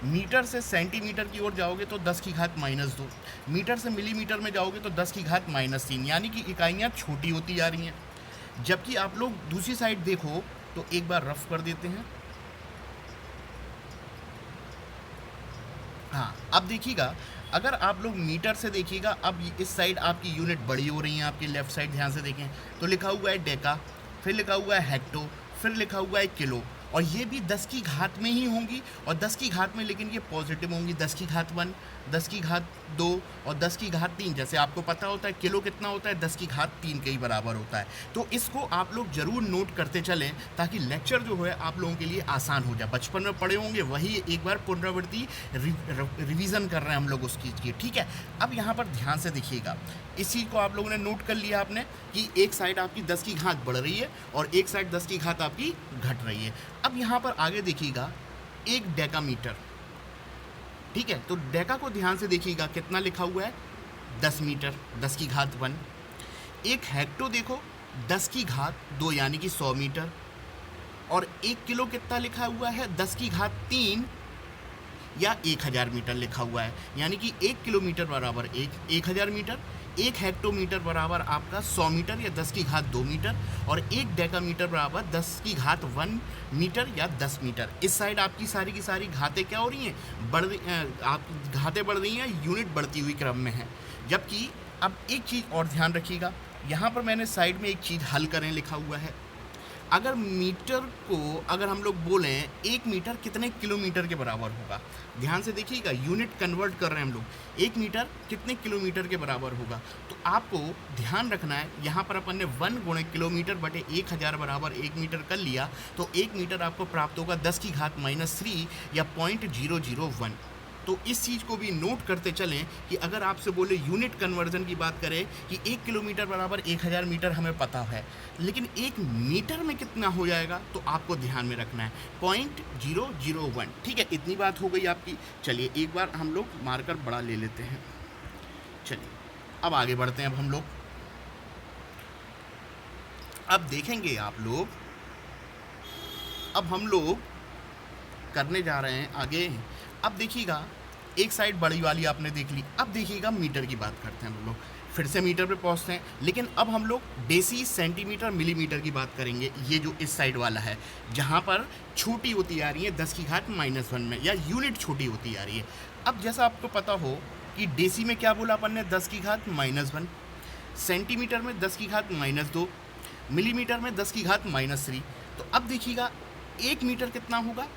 मीटर से सेंटीमीटर की ओर जाओगे तो 10 की घात -2, मीटर से मिलीमीटर में जाओगे तो 10 की घात -3, यानी कि इकाइयाँ छोटी होती जा रही हैं। जबकि आप लोग दूसरी साइड देखो तो एक बार रफ कर देते हैं। हाँ, अब देखिएगा, अगर आप लोग मीटर से देखिएगा, अब इस साइड आपकी यूनिट बड़ी हो रही है, आपकी लेफ्ट साइड ध्यान से देखें तो लिखा हुआ है डेका, फिर लिखा हुआ है हेक्टो, फिर लिखा हुआ है किलो, और ये भी 10 की घात में ही होंगी। और 10 की घात में, लेकिन ये पॉजिटिव होंगी, 10 की घात 1, 10 की घात 2 और 10 की घात 3। जैसे आपको पता होता है किलो कितना होता है, 10 की घात 3 के ही बराबर होता है। तो इसको आप लोग ज़रूर नोट करते चलें ताकि लेक्चर जो है आप लोगों के लिए आसान हो जाए। बचपन में पढ़े होंगे वही एक बार पुनरावृत्ति रिवीजन कर रहे हैं हम लोग उस चीज़ की। ठीक है, अब यहाँ पर ध्यान से देखिएगा, इस चीज़ को आप लोगों ने नोट कर लिया आपने कि एक साइड आपकी 10 की घात बढ़ रही है और एक साइड 10 की घात आपकी घट रही है। अब यहाँ पर आगे देखिएगा, एक डेकामीटर। ठीक है, तो डेका को ध्यान से देखिएगा, कितना लिखा हुआ है? 10 मीटर, 10 की घात 1। एक हेक्टो देखो, 10 की घात 2 यानी कि 100 मीटर। और एक किलो कितना लिखा हुआ है? 10 की घात 3 या 1000 मीटर लिखा हुआ है, यानी कि 1 किलोमीटर बराबर 1000 मीटर, 1 हेक्टोमीटर बराबर आपका 100 मीटर या 10 की घात 2 मीटर, और 1 डेकामीटर बराबर 10 की घात 1 मीटर या 10 मीटर। इस साइड आपकी सारी की सारी घातें क्या हो रही हैं? आपकी घातें बढ़ रही हैं, यूनिट बढ़ती हुई क्रम में है। जबकि अब एक चीज़ और ध्यान रखिएगा, यहाँ पर मैंने साइड में एक चीज़ हल करें लिखा हुआ है। अगर मीटर को अगर हम लोग बोलें 1 मीटर कितने किलोमीटर के बराबर होगा, ध्यान से देखिएगा, यूनिट कन्वर्ट कर रहे हैं हम लोग, 1 मीटर कितने किलोमीटर के बराबर होगा। तो आपको ध्यान रखना है, यहाँ पर अपन ने 1 गुणे किलोमीटर बटे 1000 बराबर 1 मीटर कर लिया, तो 1 मीटर आपको प्राप्त होगा 10 की घात -3 या 0.001। तो इस चीज़ को भी नोट करते चलें कि अगर आपसे बोले यूनिट कन्वर्जन की बात करें कि 1 किलोमीटर बराबर 1000 मीटर हमें पता है, लेकिन 1 मीटर में कितना हो जाएगा तो आपको ध्यान में रखना है 0.001। ठीक है, इतनी बात हो गई आपकी। चलिए एक बार हम लोग मार्कर बड़ा ले लेते हैं। चलिए अब आगे बढ़ते हैं। अब हम लोग अब देखेंगे आप लोग, अब हम लोग करने जा रहे हैं आगे। अब देखिएगा, एक साइड बड़ी वाली आपने देख ली, अब देखिएगा मीटर की बात करते हैं हम लोग, फिर से मीटर पे पहुंचते हैं, लेकिन अब हम लोग डेसी सेंटीमीटर मिलीमीटर की बात करेंगे। ये जो इस साइड वाला है, जहाँ पर छोटी होती आ रही है 10⁻⁻1 में, या यूनिट छोटी होती आ रही है। अब जैसा आपको पता हो कि डेसी में क्या बोला अपन ने, 10⁻⁻1, सेंटीमीटर में 10⁻², मिलीमीटर में 10⁻³ तो अब देखिएगा 1 मीटर कितना होगा,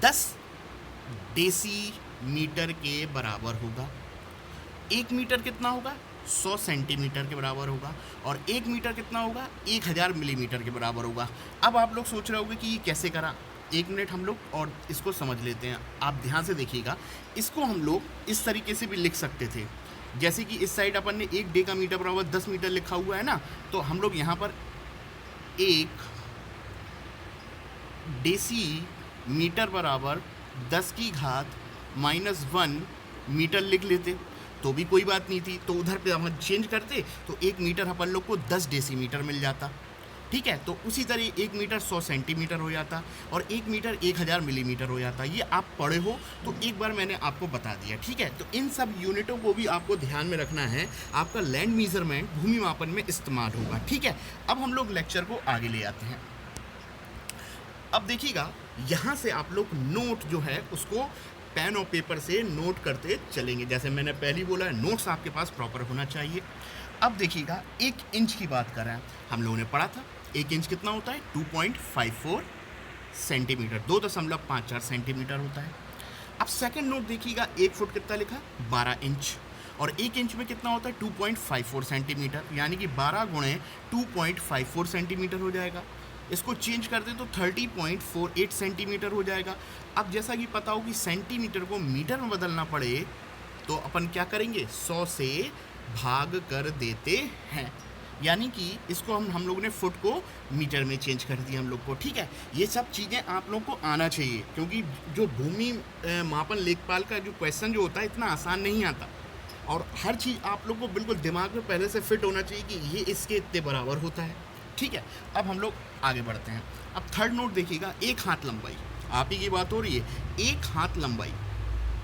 10 डेसी मीटर के बराबर होगा। 1 मीटर कितना होगा, 100 सेंटीमीटर के बराबर होगा। और 1 मीटर कितना होगा, 1000 मिलीमीटर के बराबर होगा। अब आप लोग सोच रहे होंगे कि ये कैसे करा, 1 मिनट हम लोग और इसको समझ लेते हैं। आप ध्यान से देखिएगा, इसको हम लोग इस तरीके से भी लिख सकते थे, जैसे कि इस साइड अपन ने 1 डेका मीटर बराबर 10 मीटर लिखा हुआ है ना, तो हम लोग यहाँ पर 1 डेसी मीटर बराबर 10⁻⁻1 मीटर लिख लेते, तो भी कोई बात नहीं थी। तो उधर पे हम चेंज करते तो 1 मीटर अपन लोग को 10 डेसीमीटर मिल जाता। ठीक है, तो उसी तरह 1 मीटर 100 सेंटीमीटर हो जाता, और 1 मीटर 1000 मिलीमीटर हो जाता। ये आप पढ़े हो तो एक बार मैंने आपको बता दिया। ठीक है, तो इन सब यूनिटों को भी आपको ध्यान में रखना है, आपका लैंड मेजरमेंट भूमि मापन में इस्तेमाल होगा। ठीक है, अब हम लोग लेक्चर को आगे ले आते हैं। अब देखिएगा, यहाँ से आप लोग नोट जो है उसको पेन और पेपर से नोट करते चलेंगे। जैसे मैंने पहले बोला है, नोट्स आपके पास प्रॉपर होना चाहिए। अब देखिएगा, 1 इंच की बात कर रहे हैं, हम लोगों ने पढ़ा था 1 इंच कितना होता है, 2.54 सेंटीमीटर, 2.54 सेंटीमीटर होता है। अब सेकंड नोट देखिएगा, 1 फुट कितना लिखा, 12 इंच, और 1 इंच में कितना होता है, 2.54 सेंटीमीटर, यानी कि 12 गुणे 2.54 सेंटीमीटर हो जाएगा। इसको चेंज कर दें तो 30.48 सेंटीमीटर हो जाएगा। अब जैसा कि पता हो कि सेंटीमीटर को मीटर में बदलना पड़े तो अपन क्या करेंगे, 100 से भाग कर देते हैं, यानी कि इसको हम लोगों ने फुट को मीटर में चेंज कर दिया हम लोग को। ठीक है, ये सब चीज़ें आप लोग को आना चाहिए, क्योंकि जो भूमि मापन लेखपाल का जो क्वेश्चन जो होता है इतना आसान नहीं आता, और हर चीज़ आप लोग को बिल्कुल दिमाग में पहले से फिट होना चाहिए कि ये इसके इतने बराबर होता है। ठीक है, अब हम लोग आगे बढ़ते हैं। अब थर्ड नोट देखिएगा, 1 हाथ लंबाई, आप ही की बात हो रही है, 1 हाथ लंबाई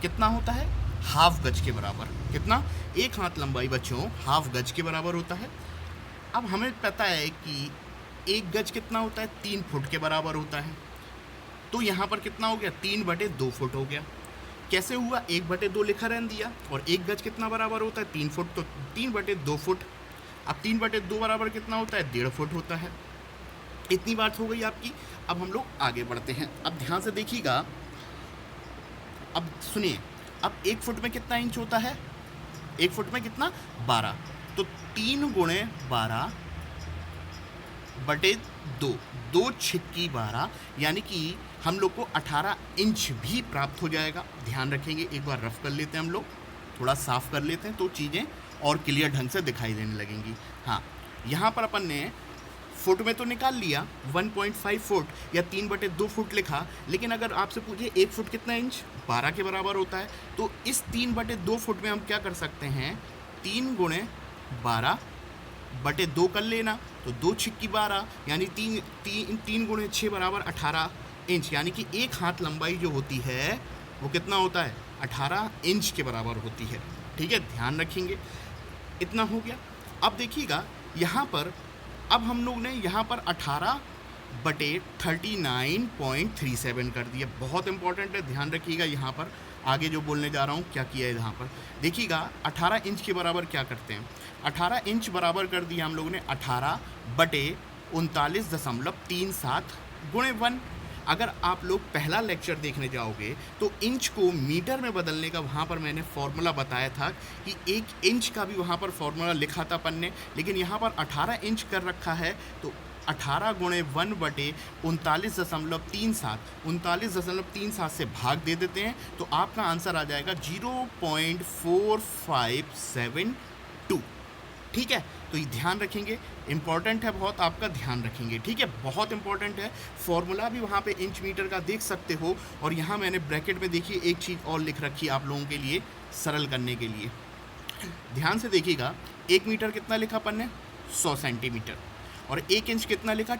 कितना होता है, हाफ गज के बराबर। कितना, 1 हाथ लंबाई बच्चों हाफ गज के बराबर होता है। अब हमें पता है कि 1 गज कितना होता है, 3 फुट के बराबर होता है। तो यहाँ पर कितना हो गया, 3/2 फुट हो गया। कैसे हुआ, 1/2 लिखा रहने दिया, और 1 गज कितना बराबर होता है, 3 फुट, तो 3/2 फुट। अब 3/2 बराबर कितना होता है, 1.5 फुट होता है। इतनी बात हो गई आपकी। अब हम लोग आगे बढ़ते हैं। अब ध्यान से देखिएगा, अब सुनिए, अब 1 फुट में कितना इंच होता है, 1 फुट में कितना, 12, तो 3 गुणे 12/2, 2 छिक्की 12, यानी कि हम लोग को 18 इंच भी प्राप्त हो जाएगा। ध्यान रखेंगे, एक बार रफ कर लेते हैं हम लोग, थोड़ा साफ कर लेते हैं तो चीज़ें और क्लियर ढंग से दिखाई देने लगेंगी। हाँ, यहाँ पर अपन ने फुट में तो निकाल लिया 1.5 फुट या 3/2 फुट लिखा, लेकिन अगर आपसे पूछे 1 फुट कितना इंच, 12 के बराबर होता है, तो इस 3/2 फुट में हम क्या कर सकते हैं, 3 गुणे 12/2 कर लेना, तो 2 छिक्की 12, यानी 3 गुणे 6 बराबर 18 इंच, यानी कि 1 हाथ लंबाई जो होती है वो कितना होता है, 18 इंच के बराबर होती है। ठीक है, ध्यान रखेंगे, इतना हो गया। अब देखिएगा यहाँ पर, अब हम लोग ने यहाँ पर 18/39.37 कर दिया। बहुत इंपॉर्टेंट है, ध्यान रखिएगा। यहाँ पर आगे जो बोलने जा रहा हूँ क्या किया है, यहाँ पर देखिएगा 18 इंच के बराबर क्या करते हैं, 18 इंच बराबर कर दिया हम लोगों ने 18/39.37 गुणे 1। अगर आप लोग पहला लेक्चर देखने जाओगे तो इंच को मीटर में बदलने का वहाँ पर मैंने फॉर्मूला बताया था कि 1 इंच का भी वहाँ पर फॉर्मूला लिखा था अपन ने, लेकिन यहाँ पर 18 इंच कर रखा है, तो 18 गुणे 1/39.37 से भाग दे देते हैं, तो आपका आंसर आ जाएगा 0.4572। ठीक है, तो ये ध्यान रखेंगे, इंपॉर्टेंट है बहुत, आपका ध्यान रखेंगे। ठीक है, बहुत इंपॉर्टेंट है। फॉर्मूला भी वहाँ पे इंच मीटर का देख सकते हो, और यहाँ मैंने ब्रैकेट में देखिए एक चीज़ और लिख रखी है आप लोगों के लिए सरल करने के लिए। ध्यान से देखिएगा, 1 मीटर कितना लिखा अपन ने, 100 सेंटीमीटर, और 1 इंच कितना लिखा,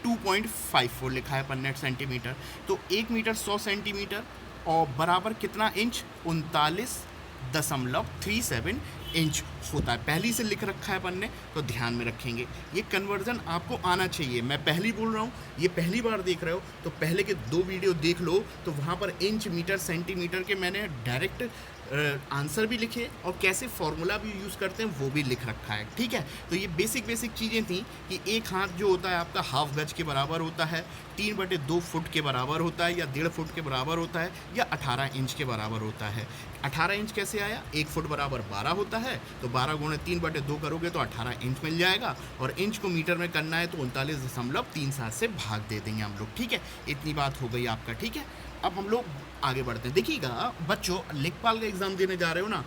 2.54 लिखा है अपन ने सेंटीमीटर। तो 1 मीटर 100 सेंटीमीटर और बराबर कितना इंच, 39.37 इंच होता है। पहली से लिख रखा है अपन ने, तो ध्यान में रखेंगे। ये कन्वर्जन आपको आना चाहिए। मैं पहली बोल रहा हूँ, ये पहली बार देख रहे हो तो पहले के 2 वीडियो देख लो, तो वहाँ पर इंच मीटर सेंटीमीटर के मैंने डायरेक्ट आंसर भी लिखे और कैसे फॉर्मूला भी यूज़ करते हैं वो भी लिख रखा है, ठीक है। तो ये बेसिक चीज़ें थी कि एक हाथ जो होता है आपका हाफ गज के बराबर होता है, 3/2 फुट के बराबर होता है, या 1.5 फुट के बराबर होता है, या 18 इंच के बराबर होता है। 18 इंच कैसे आया, 1 फुट बराबर 12 होता है, तो 12 गुणे 3/2 करोगे तो 18 इंच मिल जाएगा। और इंच को मीटर में करना है तो 39.37 से भाग दे देंगे हम लोग, ठीक है। इतनी बात हो गई आपका, ठीक है। अब हम लोग आगे बढ़ते हैं। देखिएगा बच्चों, लेखपाल का एग्ज़ाम देने जा रहे हो ना,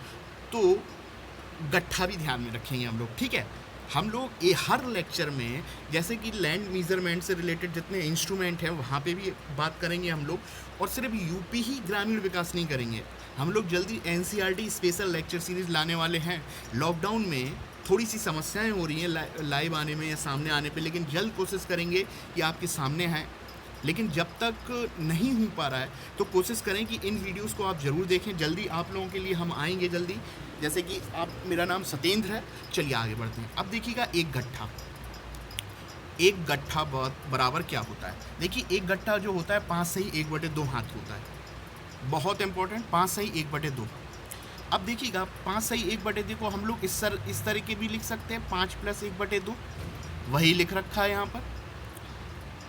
तो गट्ठा भी ध्यान में रखेंगे हम लोग, ठीक है। हम लोग ये हर लेक्चर में जैसे कि लैंड मेजरमेंट से रिलेटेड जितने इंस्ट्रूमेंट हैं वहाँ पे भी बात करेंगे हम लोग, और सिर्फ यूपी ही ग्रामीण विकास नहीं करेंगे हम लोग। जल्दी एनसीईआरटी स्पेशल लेक्चर सीरीज़ लाने वाले हैं। लॉकडाउन में थोड़ी सी समस्याएं हो रही हैं लाइव आने में या सामने आने पे, लेकिन जल्द कोशिश करेंगे कि आपके सामने हैं। लेकिन जब तक नहीं हो पा रहा है तो कोशिश करें कि इन वीडियोस को आप ज़रूर देखें। जल्दी आप लोगों के लिए हम आएंगे जल्दी। जैसे कि मेरा नाम सतेंद्र है। चलिए आगे बढ़ते हैं। अब देखिएगा, एक गट्ठा बराबर क्या होता है। देखिए, एक गट्ठा जो होता है 5 सही 1/2 हाथ होता है। बहुत इंपॉर्टेंट, 5 सही 1/2। अब देखिएगा, 5 सही 1/2 को हम लोग इस तरह के भी लिख सकते हैं, 5 + 1/2, वही लिख रखा है यहाँ पर,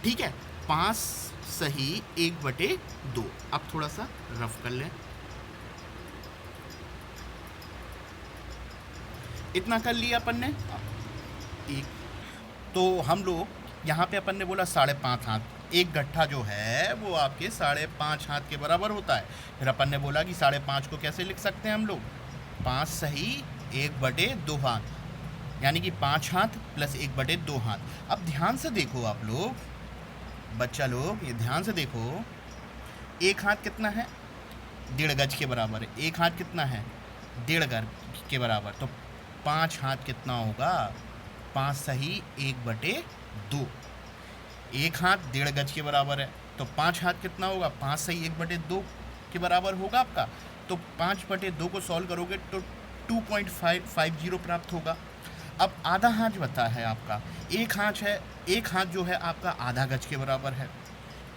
ठीक है। 5 सही 1/2। अब थोड़ा सा रफ कर लें, इतना कर लिया अपन ने। एक तो हम लोग यहाँ पे अपन ने बोला 5.5 हाथ। एक गट्ठा जो है वो आपके 5.5 हाथ के बराबर होता है। फिर अपन ने बोला कि 5.5 को कैसे लिख सकते हैं हम लोग, 5 सही 1/2 हाथ, यानी कि 5 हाथ + 1/2 हाथ। अब ध्यान से देखो आप लोग, बच्चा लोग, ये ध्यान से देखो, एक हाथ कितना है, 1.5 गज के बराबर है। एक हाथ कितना है, 1.5 गज के बराबर। तो 5 हाथ कितना होगा, 5 सही 1/2। एक हाथ 1.5 गज के बराबर है, तो 5 हाथ कितना होगा, 5 सही 1/2 के बराबर होगा आपका। तो 5/2 को सॉल्व करोगे तो 2.50 प्राप्त होगा। अब आधा हाथ बता है आपका, एक हाथ जो है आपका आधा गज के बराबर है।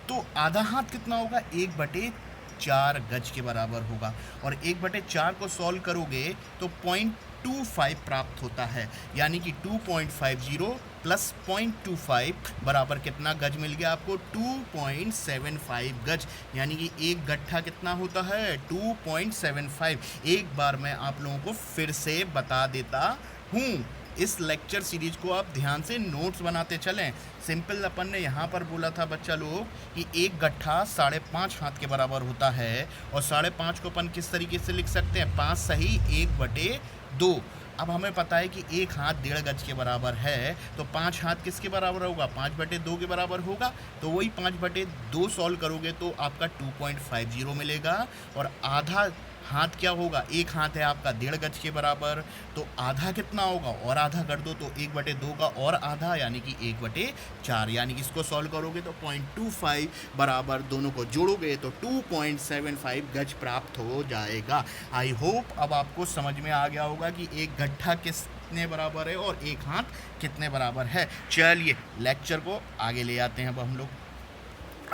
तो आधा हाथ कितना होगा, 1/4 गज के बराबर होगा। और 1/4 को सॉल्व करोगे तो 0.25 प्राप्त होता है, यानी कि 2.50 + 0.25 बराबर कितना गज मिल गया आपको, 2.75 गज। यानी कि एक गट्ठा कितना होता है, 2.75। एक बार मैं आप लोगों को फिर से बता देता हूँ। इस लेक्चर सीरीज को आप ध्यान से नोट्स बनाते चलें। सिंपल अपन ने यहाँ पर बोला था बच्चा लोग कि एक गट्ठा 5.5 हाथ के बराबर होता है, और 5.5 को अपन किस तरीके से लिख सकते हैं, 5 सही 1/2। अब हमें पता है कि एक हाथ 1.5 गज के बराबर है, तो 5 हाथ किसके बराबर होगा, 5/2 के बराबर होगा। तो वही 5/2 सॉल्व करोगे तो आपका 2.50 मिलेगा। और आधा हाथ क्या होगा, एक हाथ है आपका 1.5 गज के बराबर, तो आधा कितना होगा, और आधा कर दो तो 1/2 का और आधा, यानी कि 1/4। यानी कि इसको सॉल्व करोगे तो 0.25 बराबर, दोनों को जोड़ोगे तो 2.75 गज प्राप्त हो जाएगा। आई होप अब आपको समझ में आ गया होगा कि एक गट्ठा कितने बराबर है और एक हाथ कितने बराबर है। चलिए लेक्चर को आगे ले आते हैं अब हम लोग।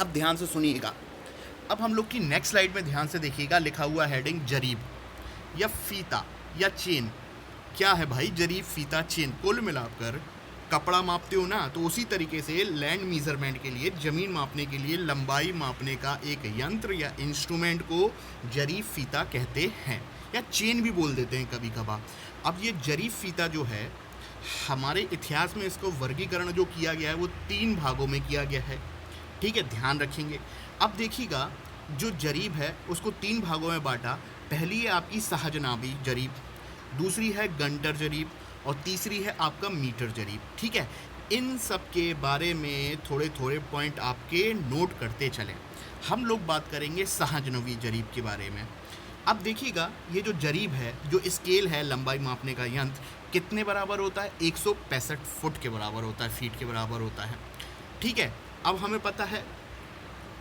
अब ध्यान से सुनिएगा। अब हम लोग की नेक्स्ट स्लाइड में ध्यान से देखिएगा, लिखा हुआ हेडिंग जरीब या फीता या चेन। क्या है भाई जरीब, फीता, चेन? कुल मिलाकर कपड़ा मापते हो ना, तो उसी तरीके से लैंड मेजरमेंट के लिए, ज़मीन मापने के लिए लंबाई मापने का एक यंत्र या इंस्ट्रूमेंट को जरीब फीता कहते हैं, या चेन भी बोल देते हैं कभी कभार। अब ये जरीब फीता जो है, हमारे इतिहास में इसको वर्गीकरण जो किया गया है वो 3 भागों में किया गया है, ठीक है, ध्यान रखेंगे। अब देखिएगा, जो जरीब है उसको 3 भागों में बांटा। पहली है आपकी सहजनाभी जरीब, दूसरी है गंटर जरीब, और तीसरी है आपका मीटर जरीब, ठीक है। इन सब के बारे में थोड़े थोड़े पॉइंट आपके नोट करते चलें। हम लोग बात करेंगे सहजनाभी जरीब के बारे में। अब देखिएगा ये जो जरीब है, जो स्केल है लंबाई मापने का यंत्र, कितने बराबर होता है? 165 फुट के बराबर होता है, फीट के बराबर होता है। ठीक है, अब हमें पता है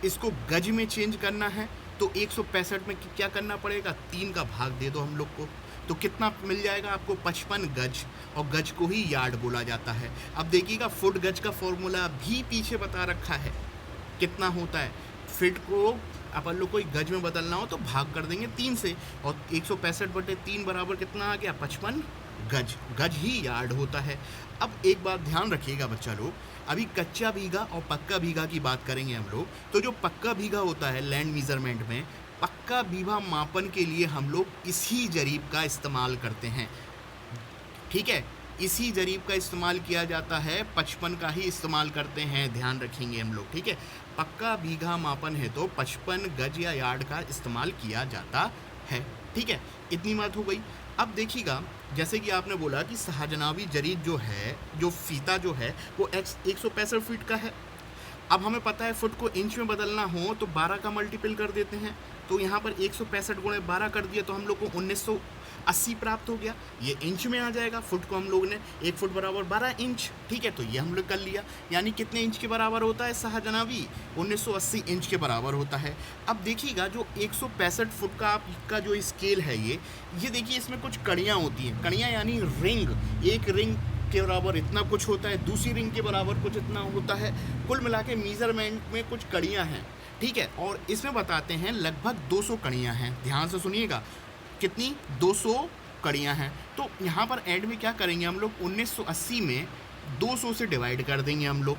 इसको गज में चेंज करना है, तो 165 में क्या करना पड़ेगा? 3 का भाग दे दो हम लोग को, तो कितना मिल जाएगा आपको? 55 गज, और गज को ही यार्ड बोला जाता है। अब देखिएगा फुट गज का फॉर्मूला भी पीछे बता रखा है, कितना होता है। फिट को अपन लोग कोई गज में बदलना हो तो भाग कर देंगे 3 से, और 165/3 बराबर कितना आ गया? 55 गज। गज ही यार्ड होता है। अब एक बात ध्यान रखिएगा बच्चा लोग, अभी कच्चा बीघा और पक्का बीघा की बात करेंगे हम लोग। तो जो पक्का बीघा होता है लैंड मेजरमेंट में, पक्का बीघा मापन के लिए हम लोग इसी जरीब का इस्तेमाल करते हैं। ठीक है, इसी जरीब का इस्तेमाल किया जाता है, 55 का ही इस्तेमाल करते हैं, ध्यान रखेंगे हम लोग। ठीक है, पक्का बीघा मापन है तो 55 गज या यार्ड का इस्तेमाल किया जाता है। ठीक है, इतनी बात हो गई। अब देखिएगा, जैसे कि आपने बोला कि शाहजनावी जरीब जो है, जो फीता जो है वो 165 फीट का है। अब हमें पता है फुट को इंच में बदलना हो तो 12 का मल्टीपल कर देते हैं, तो यहाँ पर 165 गुणे 12 कर दिया तो हम लोग को 1980 प्राप्त हो गया। ये इंच में आ जाएगा, फुट को हम लोग ने 1 फुट बराबर 12 इंच। ठीक है, तो ये हम लोग कर लिया, यानी कितने इंच के बराबर होता है शाहजनावी? 1980 इंच के बराबर होता है। अब देखिएगा जो 165 फुट का आपका जो स्केल है, ये देखिए इसमें कुछ कड़ियाँ होती हैं। कड़ियाँ यानी रिंग, एक रिंग के बराबर इतना कुछ होता है, दूसरी रिंग के बराबर कुछ इतना होता है। कुल मिला के मेजरमेंट में कुछ कड़ियाँ हैं। ठीक है, और इसमें बताते हैं लगभग 200 कड़ियाँ हैं। ध्यान से सुनिएगा, कितनी? 200 कड़ियाँ हैं। तो यहाँ पर एंड में क्या करेंगे हम लोग? 1980 में 200 से डिवाइड कर देंगे हम लोग।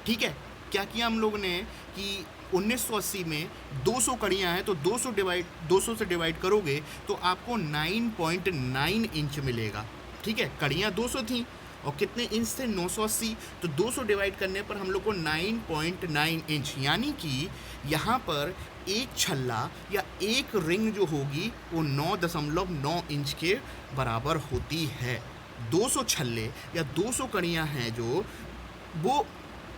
ठीक है, क्या किया हम लोग ने कि 1980 में 200 कड़ियाँ हैं, तो 200 से डिवाइड करोगे तो आपको 9.9 इंच मिलेगा। ठीक है, कड़ियाँ 200 थी और कितने इंच थे? 980। तो 200 डिवाइड करने पर हम लोग को 9.9 इंच, यानी कि यहाँ पर एक छल्ला या एक रिंग जो होगी वो 9.9 इंच के बराबर होती है। 200 छल्ले या 200 कड़ियाँ हैं जो, वो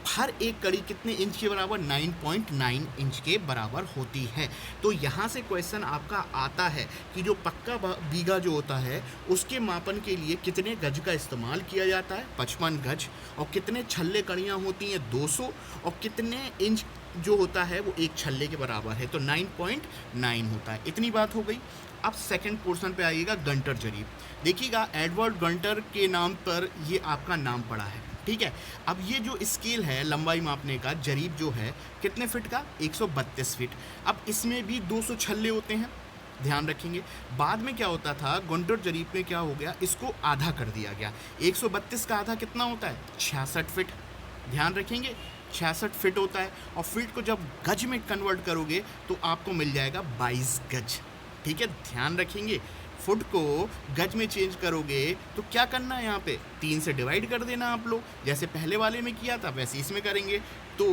हर एक कड़ी कितने इंच के बराबर? 9.9 इंच के बराबर होती है। तो यहाँ से क्वेश्चन आपका आता है कि जो पक्का बीघा जो होता है उसके मापन के लिए कितने गज का इस्तेमाल किया जाता है? 55 गज। और कितने छल्ले कड़ियाँ होती हैं? 200। और कितने इंच जो होता है वो एक छल्ले के बराबर है, तो 9.9 होता है। इतनी बात हो गई। अब सेकंड पोर्शन पे आइएगा, गंटर जरीब। देखिएगा एडवर्ड गंटर के नाम पर ये आपका नाम पड़ा है। ठीक है, अब ये जो स्केल है लंबाई मापने का, जरीब जो है कितने फिट का? 132 फीट। अब इसमें भी 200 छल्ले होते हैं, ध्यान रखेंगे। बाद में क्या होता था, गंटर जरीब में क्या हो गया, इसको आधा कर दिया गया। 132 का आधा कितना होता है? 66 फिट। ध्यान रखेंगे, 66 फिट होता है। और फिट को जब गज में कन्वर्ट करोगे तो आपको मिल जाएगा 22 गज। ठीक है, ध्यान रखेंगे, फुट को गज में चेंज करोगे तो क्या करना है, यहाँ पे 3 से डिवाइड कर देना आप लोग, जैसे पहले वाले में किया था वैसे इसमें करेंगे। तो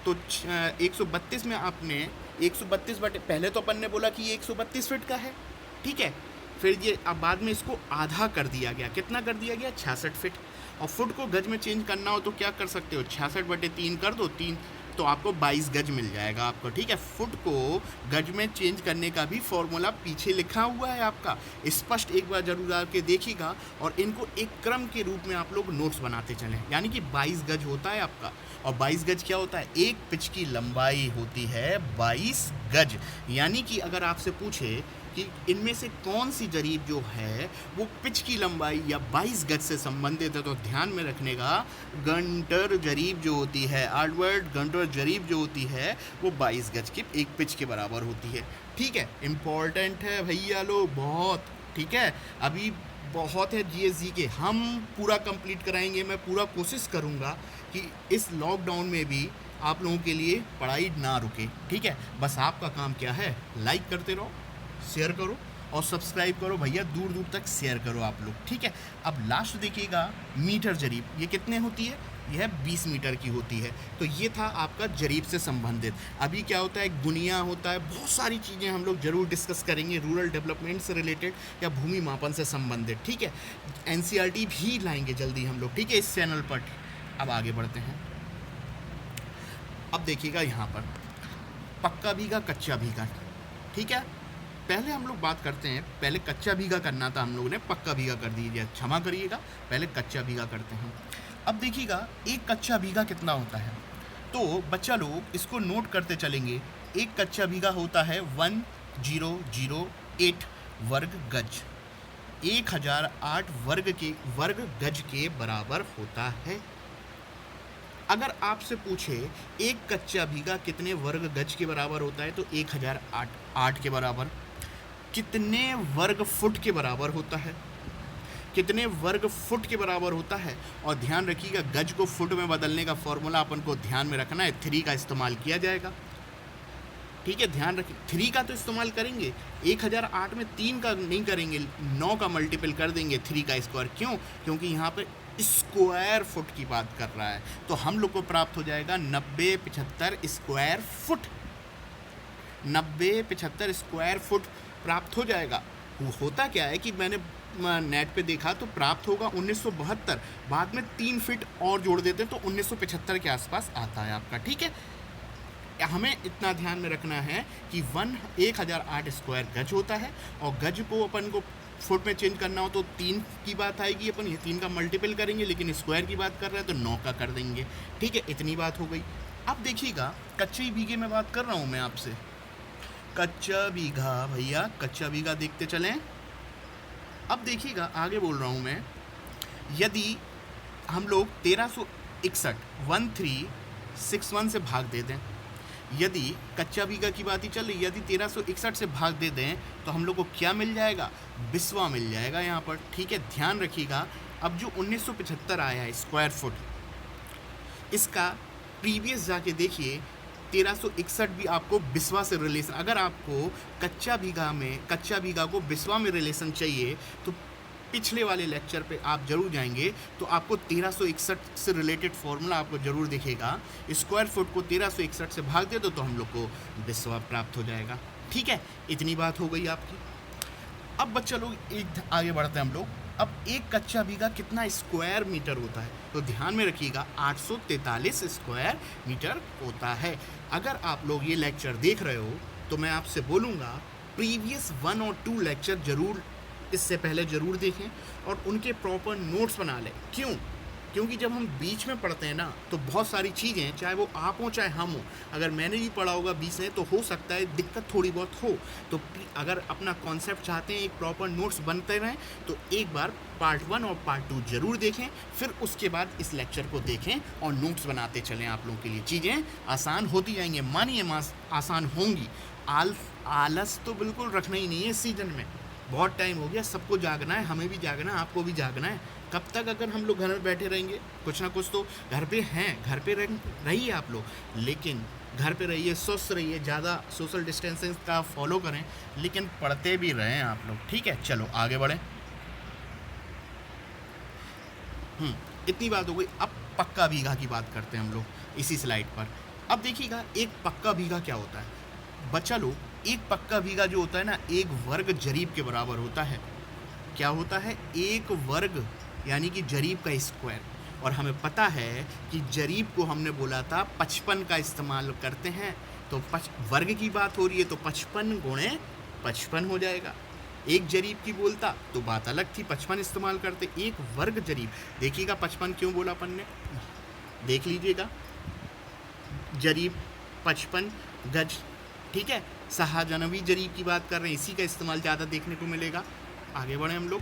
132 में आपने 132 बटे, पहले तो अपन ने बोला कि ये 132 फीट का है। ठीक है, फिर ये अब बाद में इसको आधा कर दिया गया। कितना कर दिया गया? 66 फीट। और फुट को गज में चेंज करना हो तो क्या कर सकते हो? 66/3 कर दो, 3, तो आपको 22 गज मिल जाएगा आपको। ठीक है, फुट को गज में चेंज करने का भी फॉर्मूला पीछे लिखा हुआ है आपका, स्पष्ट एक बार जरूर आके देखिएगा, और इनको एक क्रम के रूप में आप लोग नोट्स बनाते चलें। यानी कि 22 गज होता है आपका, और 22 गज क्या होता है? एक पिच की लंबाई होती है 22 गज। यानी कि अगर आपसे पूछे कि इनमें से कौन सी जरीब जो है वो पिच की लंबाई या 22 गज से संबंधित है, तो ध्यान में रखने का, गंटर जरीब जो होती है, एडवर्ड गंटर जरीब जो होती है वो 22 गज की एक पिच के बराबर होती है। ठीक है, इम्पॉर्टेंट है भैया लोग बहुत। ठीक है, अभी बहुत है जीएसजी के, हम पूरा कंप्लीट कराएंगे। मैं पूरा कोशिश करूँगा कि इस लॉकडाउन में भी आप लोगों के लिए पढ़ाई ना रुके। ठीक है, बस आपका काम क्या है, लाइक करते रहो, शेयर करो और सब्सक्राइब करो भैया, दूर दूर तक शेयर करो आप लोग। ठीक है, अब लास्ट देखिएगा, मीटर जरीब। ये कितने होती है? यह 20 मीटर की होती है। तो ये था आपका जरीब से संबंधित। अभी क्या होता है, गुनिया होता है, बहुत सारी चीज़ें हम लोग जरूर डिस्कस करेंगे रूरल डेवलपमेंट से रिलेटेड या भूमि मापन से संबंधित। ठीक है, एनसीईआरटी भी लाएंगे जल्दी हम लोग। ठीक है, इस चैनल पर। अब आगे बढ़ते हैं। अब देखिएगा यहाँ पर पक्का बीघा, कच्चा बीघा। ठीक है, पहले हम लोग बात करते हैं, पहले कच्चा भीगा करना था हम लोगों ने, पक्का भीगा कर दीजिए, क्षमा करिएगा, पहले कच्चा भीगा करते हैं। अब देखिएगा एक कच्चा भीगा कितना होता है, तो बच्चा लोग इसको नोट करते चलेंगे। एक कच्चा भीगा होता है 1008 वर्ग गज, 1008 वर्ग गज के बराबर होता है। अगर आपसे पूछे एक कच्चा भीगा कितने वर्ग गज के बराबर होता है, तो 1008 के बराबर। कितने वर्ग फुट के बराबर होता है, कितने वर्ग फुट के बराबर होता है। और ध्यान रखिएगा गज को फुट में बदलने का फॉर्मूला अपन को ध्यान में रखना है, 3 का इस्तेमाल किया जाएगा। ठीक है, ध्यान रखिए 3 का तो इस्तेमाल करेंगे, 1008 में 3 का नहीं करेंगे, 9 का मल्टीपल कर देंगे 3 का स्क्वायर। क्यों? क्योंकि यहाँ पे स्क्वायर फुट की बात कर रहा है, तो हम लोग को प्राप्त हो जाएगा 9075 स्क्वायर फुट, 9075 स्क्वायर फुट प्राप्त हो जाएगा। होता क्या है कि मैंने नेट पे देखा तो प्राप्त होगा 1972, बाद में 3 फीट और जोड़ देते हैं तो 1975 के आसपास आता है आपका। ठीक है, हमें इतना ध्यान में रखना है कि 1008 स्क्वायर गज होता है, और गज को अपन को फुट में चेंज करना हो तो 3 की बात आएगी, अपन ये 3 का मल्टीपल करेंगे, लेकिन स्क्वायर की बात कर रहे हैं तो 9 का कर देंगे। ठीक है, इतनी बात हो गई। अब देखिएगा कच्चे भीगे में बात कर रहा हूँ मैं आपसे, कच्चा भीगा भैया, कच्चा भीगा देखते चलें। अब देखिएगा आगे बोल रहा हूँ मैं, यदि हम लोग 1361 से भाग दे दें, यदि कच्चा भीगा की बात ही चल रही, यदि 1361 से भाग दे दें तो हम लोग को क्या मिल जाएगा, बिस्वा मिल जाएगा यहाँ पर। ठीक है, ध्यान रखिएगा। अब जो 1975 आया है स्क्वायर फुट, इसका प्रीवियस जाके देखिए 1361 भी आपको बिस्वा से रिलेशन, अगर आपको कच्चा भीगा को बिस्वा में रिलेशन चाहिए तो पिछले वाले लेक्चर पे आप जरूर जाएंगे, तो आपको 1361 से रिलेटेड फॉर्मूला आपको जरूर दिखेगा। स्क्वायर फुट को 1361 से भाग दे दो तो हम लोग को बिस्वा प्राप्त हो जाएगा। ठीक है, इतनी बात हो गई आपकी। अब बच्चा लोग एक आगे बढ़ते हैं हम लोग। अब एक कच्चा भीगा कितना स्क्वायर मीटर होता है, तो ध्यान में रखिएगा 843 स्क्वायर मीटर होता है। अगर आप लोग ये लेक्चर देख रहे हो तो मैं आपसे बोलूँगा प्रीवियस 1 और 2 लेक्चर जरूर इससे पहले ज़रूर देखें और उनके प्रॉपर नोट्स बना लें। क्यों? क्योंकि जब हम बीच में पढ़ते हैं ना तो बहुत सारी चीज़ें, चाहे वो आप हो चाहे हम हो, अगर मैंने भी पढ़ा होगा बीच में तो हो सकता है दिक्कत थोड़ी बहुत हो। तो अगर अपना कॉन्सेप्ट चाहते हैं एक प्रॉपर नोट्स बनते रहें तो एक बार पार्ट 1 और पार्ट 2 ज़रूर देखें, फिर उसके बाद इस लेक्चर को देखें और नोट्स बनाते चलें। आप लोगों के लिए चीज़ें आसान होती जाएंगी, मानिए आसान होंगी। आलस तो बिल्कुल रखना ही नहीं है इस सीज़न में, बहुत टाइम हो गया, सबको जागना है, हमें भी जागना है, आपको भी जागना है। कब तक अगर हम लोग घर में बैठे रहेंगे, कुछ ना कुछ तो घर पे हैं, घर पे रहिए आप लोग, लेकिन घर पे रहिए, स्वस्थ रहिए, ज़्यादा सोशल डिस्टेंसिंग का फॉलो करें, लेकिन पढ़ते भी रहें आप लोग। ठीक है, चलो आगे बढ़ें। इतनी बात हो गई। अब पक्का भीगा की बात करते हैं हम लोग इसी स्लाइड पर। अब देखिएगा एक पक्का भीगा क्या होता है बच्चा लोग, एक पक्का भीगा जो होता है ना, एक वर्ग जरीब के बराबर होता है। क्या होता है? एक वर्ग, यानी कि जरीब का स्क्वायर। और हमें पता है कि जरीब को हमने बोला था 55 का इस्तेमाल करते हैं, तो वर्ग की बात हो रही है तो 55 गुणे 55 हो जाएगा। एक जरीब की बोलता तो बात अलग थी, 55 इस्तेमाल करते। एक वर्ग जरीब, देखिएगा 55 क्यों बोला अपन ने, देख लीजिएगा, जरीब 55 गज। ठीक है, शाहजहानवी जरीब की बात कर रहे हैं, इसी का इस्तेमाल ज़्यादा देखने को मिलेगा। आगे बढ़े हम लोग।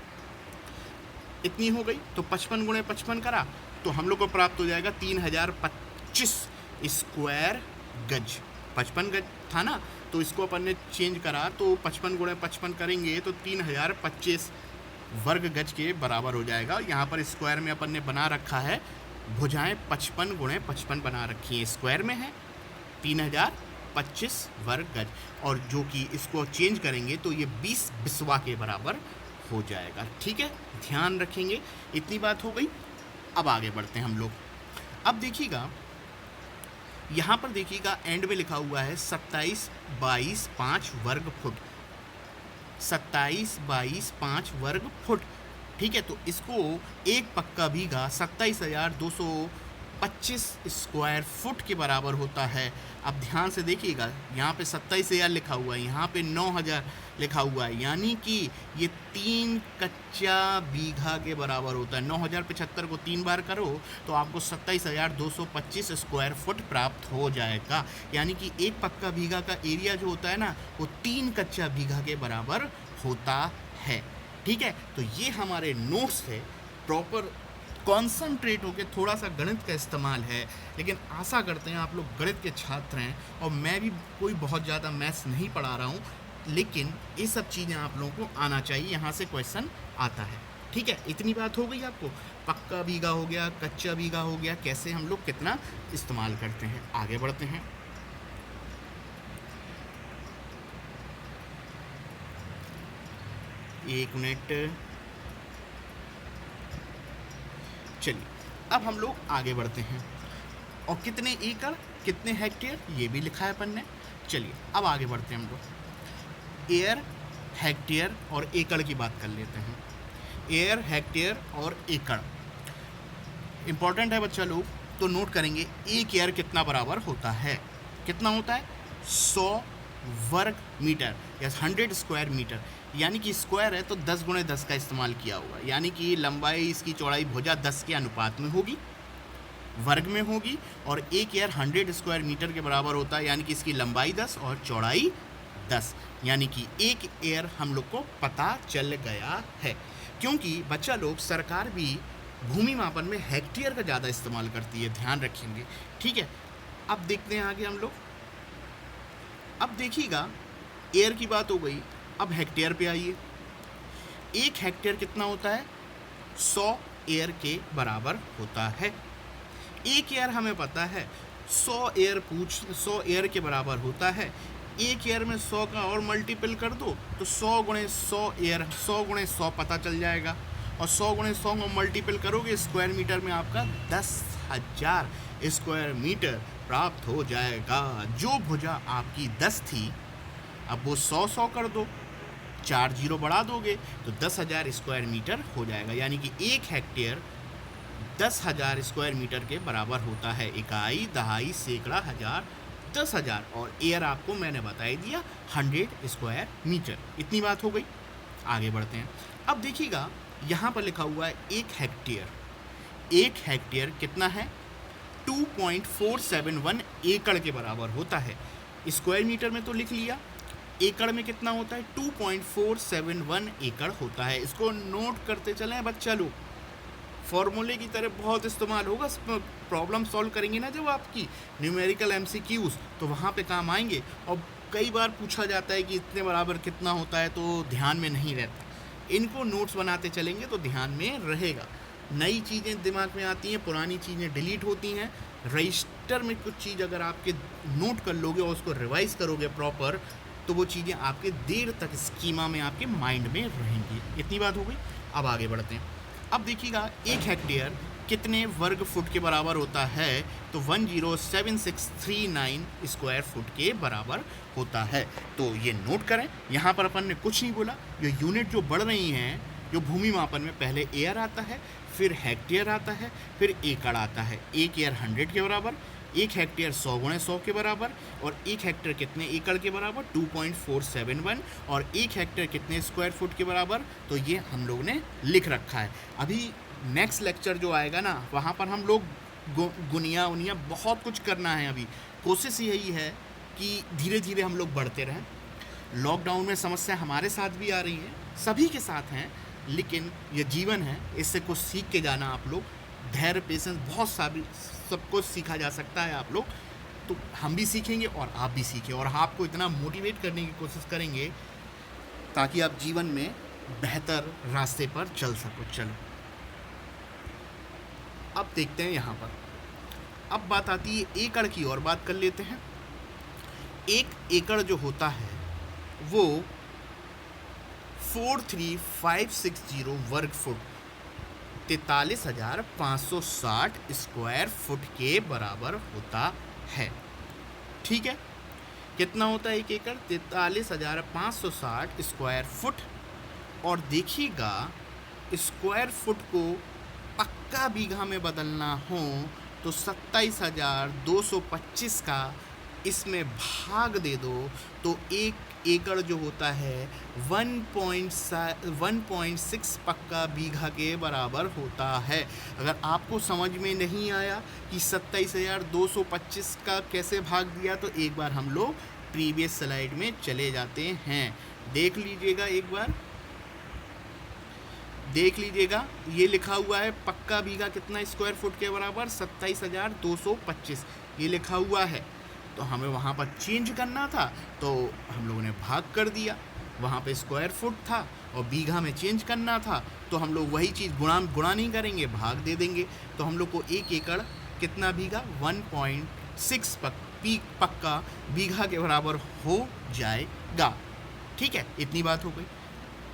इतनी हो गई तो 55 गुणे 55 करा तो हम लोग को प्राप्त हो जाएगा 3025 स्क्वायर गज। 55 गज था ना, तो इसको अपन ने चेंज करा तो 55 गुणे 55 करेंगे तो 3025 वर्ग गज के बराबर हो जाएगा। यहाँ पर स्क्वायर में अपन ने बना रखा है, भुजाएं 55 गुणे 55 बना रखी है, स्क्वायर में है 3025 वर्ग गज, और जो कि इसको चेंज करेंगे तो ये 20 बिस्वा के बराबर हो जाएगा। ठीक है, ध्यान रखेंगे। इतनी बात हो गई। अब आगे बढ़ते हैं हम लोग। अब देखिएगा यहाँ पर, देखिएगा एंड में लिखा हुआ है 27 22 5 वर्ग फुट, 27 22 5 वर्ग फुट। ठीक है, तो इसको एक पक्का भीगा 27,200 25 स्क्वायर फुट के बराबर होता है। अब ध्यान से देखिएगा, यहाँ पे 27,000 लिखा हुआ है, यहाँ पे 9,000 लिखा हुआ है, यानी कि ये 3 कच्चा बीघा के बराबर होता है। 9,075 को 3 बार करो तो आपको 27,225 स्क्वायर फुट प्राप्त हो जाएगा। यानी कि एक पक्का बीघा का एरिया जो होता है ना, वो 3 कच्चा बीघा के बराबर होता है। ठीक है, तो ये हमारे नोट्स है, प्रॉपर कॉन्सनट्रेट होकर थोड़ा सा गणित का इस्तेमाल है, लेकिन आशा करते हैं आप लोग गणित के छात्र हैं और मैं भी कोई बहुत ज़्यादा मैथ्स नहीं पढ़ा रहा हूँ, लेकिन ये सब चीज़ें आप लोगों को आना चाहिए, यहाँ से क्वेश्चन आता है। ठीक है, इतनी बात हो गई आपको। पक्का बीघा हो गया, कच्चा बीघा हो गया, कैसे हम लोग कितना इस्तेमाल करते हैं। आगे बढ़ते हैं। एक मिनट, चलिए अब हम लोग आगे बढ़ते हैं। और कितने एकड़ कितने हेक्टेयर ये भी लिखा है अपन ने। चलिए अब आगे बढ़ते हैं हम लोग। एयर, हेक्टेयर और एकड़ की बात कर लेते हैं। एयर, हेक्टेयर और एकड़ इंपॉर्टेंट है बच्चा लोग, तो नोट करेंगे। एक एयर कितना बराबर होता है, कितना होता है 100 वर्ग मीटर या 100 स्क्वायर मीटर, यानी कि स्क्वायर है तो 10 गुणे 10 का इस्तेमाल किया हुआ, यानी कि लंबाई इसकी चौड़ाई भुजा 10 के अनुपात में होगी, वर्ग में होगी। और एक एयर 100 स्क्वायर मीटर के बराबर होता है, यानी कि इसकी लंबाई 10 और चौड़ाई 10, यानी कि एक एयर हम लोग को पता चल गया है। क्योंकि बच्चा लोग सरकार भी भूमि मापन में हेक्टेयर का ज़्यादा इस्तेमाल करती है, ध्यान रखेंगे। ठीक है, अब देखते हैं आगे हम लोग। अब देखिएगा, एयर की बात हो गई, अब हेक्टेयर पे आइए। एक हेक्टेयर कितना होता है 100 एयर के बराबर होता है। एक एयर हमें पता है 100 एयर के बराबर होता है। एक एयर में 100 का और मल्टीपल कर दो तो 100 गुणे 100 एयर, 100 गुणे 100 पता चल जाएगा। और 100 गुणे 100 को मल्टीपल करोगे स्क्वायर मीटर में, आपका 10,000 स्क्वायर मीटर प्राप्त हो जाएगा। जो भुजा आपकी 10 थी, अब वो 100 कर दो, 4 जीरो बढ़ा दोगे तो 10,000 स्क्वायर मीटर हो जाएगा। यानी कि एक हेक्टेयर 10,000 स्क्वायर मीटर के बराबर होता है। इकाई, दहाई, सैकड़ा, हजार, 10,000। और एयर आपको मैंने बता ही दिया 100 स्क्वायर मीटर। इतनी बात हो गई, आगे बढ़ते हैं। अब देखिएगा, यहाँ पर लिखा हुआ है एक हेक्टेयर। एक हेक्टेयर कितना है 2.471 एकड़ के बराबर होता है। स्क्वायर मीटर में तो लिख लिया, एकड़ में कितना होता है 2.471 एकड़ होता है। इसको नोट करते चलें बच्चा लोग, फॉर्मूले की तरह बहुत इस्तेमाल होगा। प्रॉब्लम सॉल्व करेंगे ना जब आपकी न्यूमेरिकल एमसीक्यूज, तो वहाँ पे काम आएंगे। और कई बार पूछा जाता है कि इतने बराबर कितना होता है, तो ध्यान में नहीं रहता। इनको नोट्स बनाते चलेंगे तो ध्यान में रहेगा। नई चीज़ें दिमाग में आती हैं, पुरानी चीज़ें डिलीट होती हैं। रजिस्टर में कुछ चीज़ अगर आपके नोट कर लोगे और उसको रिवाइज करोगे प्रॉपर, तो वो चीज़ें आपके देर तक स्कीमा में आपके माइंड में रहेंगी। इतनी बात हो गई, अब आगे बढ़ते हैं। अब देखिएगा, एक हेक्टेयर कितने वर्ग फुट के बराबर होता है, तो 107639 स्क्वायर फुट के बराबर होता है। तो ये नोट करें, यहाँ पर अपन ने कुछ नहीं बोला। जो यूनिट जो बढ़ रही हैं, जो भूमि मापन में पहले एयर आता है, फिर हेक्टेयर आता है, फिर एकड़ आता है। एक एयर 100 के बराबर, एक हेक्टेयर 100 गुणे 100 के बराबर, और एक हेक्टेयर कितने एकड़ के बराबर 2.471, और एक हेक्टेयर कितने स्क्वायर फुट के बराबर, तो ये हम लोग ने लिख रखा है। अभी नेक्स्ट लेक्चर जो आएगा ना, वहाँ पर हम लोग गुनिया उनिया बहुत कुछ करना है। अभी कोशिश यही है कि धीरे धीरे हम लोग बढ़ते रहें। लॉकडाउन में समस्या हमारे साथ भी आ रही है, सभी के साथ हैं, लेकिन ये जीवन है, इससे कुछ सीख के जाना आप लोग। धैर्य, पेशेंस, बहुत सारी सब कुछ सीखा जा सकता है आप लोग। तो हम भी सीखेंगे और आप भी सीखें, और आपको इतना मोटिवेट करने की कोशिश करेंगे ताकि आप जीवन में बेहतर रास्ते पर चल सको। चलो अब देखते हैं यहाँ पर। अब बात आती है एकड़ की, और बात कर लेते हैं। एक एकड़ जो होता है वो 43560 वर्ग फुट, 43,560 स्क्वायर फुट के बराबर होता है। ठीक है, कितना होता है एक एकड़ 43,560 स्क्वायर फुट। और देखिएगा, स्क्वायर फुट को पक्का बीघा में बदलना हो तो 27,225 का इसमें भाग दे दो तो 1 एकड़ जो होता है 1.6 पक्का बीघा के बराबर होता है। अगर आपको समझ में नहीं आया कि 27,225 का कैसे भाग दिया तो एक बार हम लोग प्रीवियस स्लाइड में चले जाते हैं, देख लीजिएगा। एक बार देख लीजिएगा, ये लिखा हुआ है पक्का बीघा कितना स्क्वायर फुट के बराबर 27,225 ये लिखा हुआ है। तो हमें वहाँ पर चेंज करना था तो हम लोगों ने भाग कर दिया, वहाँ पे स्क्वायर फुट था और बीघा में चेंज करना था तो हम लोग वही चीज़ गुणा नहीं करेंगे, भाग दे देंगे। तो हम लोग को 1 एकड़ कितना बीघा 1.6 पक्का बीघा के बराबर हो जाएगा। ठीक है, इतनी बात हो गई।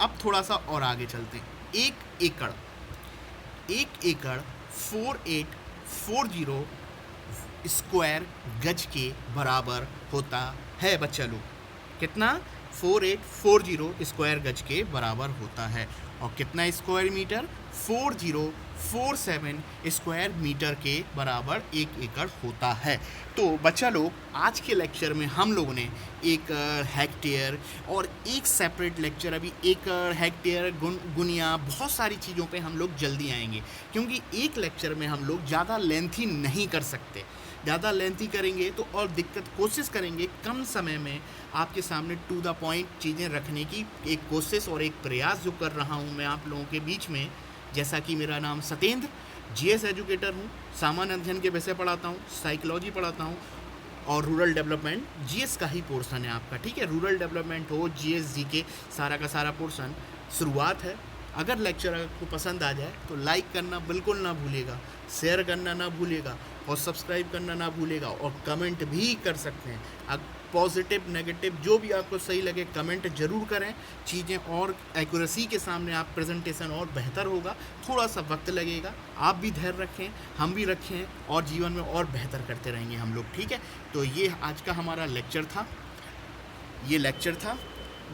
अब थोड़ा सा और आगे चलते हैं। 1 एकड़ 4840 स्क्वायर गज के बराबर होता है बच्चा लोग। कितना 4840 स्क्वायर गज के बराबर होता है। और कितना स्क्वायर मीटर 4047 स्क्वायर मीटर के बराबर 1 एकड़ होता है। तो बच्चा लोग आज के लेक्चर में हम लोगों ने एकड़, हेक्टेयर और एक सेपरेट लेक्चर अभी एकड़, हेक्टेयर, गुनिया बहुत सारी चीज़ों पे हम लोग जल्दी आएंगे, क्योंकि एक लेक्चर में हम लोग ज़्यादा लेंथी नहीं कर सकते। ज़्यादा लेंथी करेंगे तो और दिक्कत, कोशिश करेंगे कम समय में आपके सामने टू द पॉइंट चीज़ें रखने की एक कोशिश और एक प्रयास जो कर रहा हूँ मैं आप लोगों के बीच में। जैसा कि मेरा नाम सतेंद्र, जीएस एजुकेटर हूँ, सामान्य अध्ययन के विषय पढ़ाता हूँ, साइकोलॉजी पढ़ाता हूँ और रूरल डेवलपमेंट जीएस का ही पोर्शन है आपका। ठीक है, रूरल डेवलपमेंट हो, जीएस, जीके, सारा का सारा पोर्शन शुरुआत है। अगर लेक्चर आपको पसंद आ जाए तो लाइक करना बिल्कुल ना भूलिएगा, शेयर करना ना भूलिएगा और सब्सक्राइब करना ना भूलिएगा और कमेंट भी कर सकते हैं। अब पॉजिटिव, नेगेटिव जो भी आपको सही लगे कमेंट ज़रूर करें। चीज़ें और एक्यूरेसी के सामने आप प्रेजेंटेशन और बेहतर होगा। थोड़ा सा वक्त लगेगा, आप भी धैर्य रखें, हम भी रखें और जीवन में और बेहतर करते रहेंगे हम लोग। ठीक है, तो ये आज का हमारा लेक्चर था, ये लेक्चर था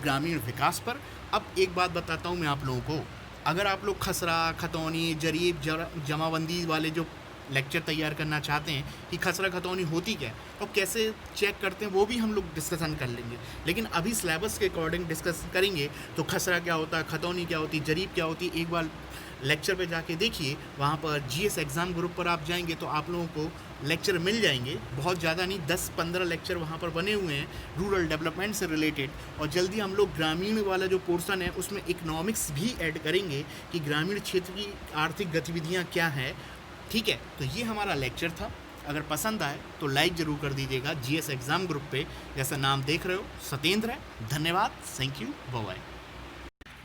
ग्रामीण विकास पर। अब एक बात बताता हूँ मैं आप लोगों को, अगर आप लोग खसरा, खतौनी, जरीब, जमाबंदी वाले जो लेक्चर तैयार करना चाहते हैं कि खसरा खतौनी होती क्या है और कैसे चेक करते हैं, वो भी हम लोग डिस्कशन कर लेंगे। लेकिन अभी सिलेबस के अकॉर्डिंग डिस्कस करेंगे तो खसरा क्या होता है, खतौनी क्या होती, जरीब क्या होती, एक बार लेक्चर पे जाके देखिए। वहाँ पर जीएस एग्ज़ाम ग्रुप पर आप जाएंगे तो आप लोगों को लेक्चर मिल जाएंगे, बहुत ज़्यादा नहीं, 10-15 लेक्चर वहाँ पर बने हुए हैं रूरल डेवलपमेंट से रिलेटेड। और जल्दी हम लोग ग्रामीण वाला जो पोर्शन है उसमें इकोनॉमिक्स भी ऐड करेंगे कि ग्रामीण क्षेत्र की आर्थिक गतिविधियाँ क्या हैं। ठीक है, तो ये हमारा लेक्चर था। अगर पसंद आए तो लाइक ज़रूर कर दीजिएगा जीएस एग्ज़ाम ग्रुप पे, जैसा नाम देख रहे हो सतेंद्र है। धन्यवाद, thank you, bye bye.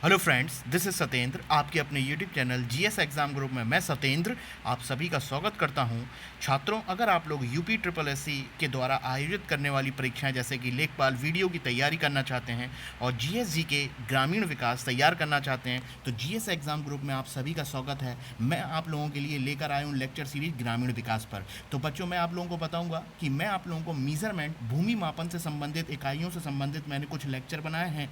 Hello friends, this is Satendra, आपके अपने YouTube channel GS exam group में मैं सतेंद्र आप सभी का स्वागत करता हूं। छात्रों, अगर आप लोग यूपी ट्रिपल एससी के द्वारा आयोजित करने वाली परीक्षाएं जैसे कि लेखपाल वीडियो की तैयारी करना चाहते हैं और जीएसजी के ग्रामीण विकास तैयार करना चाहते हैं तो जीएस एग्ज़ाम ग्रुप में आप सभी का स्वागत है। मैं आप लोगों के लिए लेकर आया हूँ लेक्चर सीरीज ग्रामीण विकास पर। तो बच्चों, मैं आप लोगों को बताऊँगा कि मैं आप लोगों को मीज़रमेंट, भूमि मापन से संबंधित, इकाइयों से संबंधित मैंने कुछ लेक्चर बनाए हैं।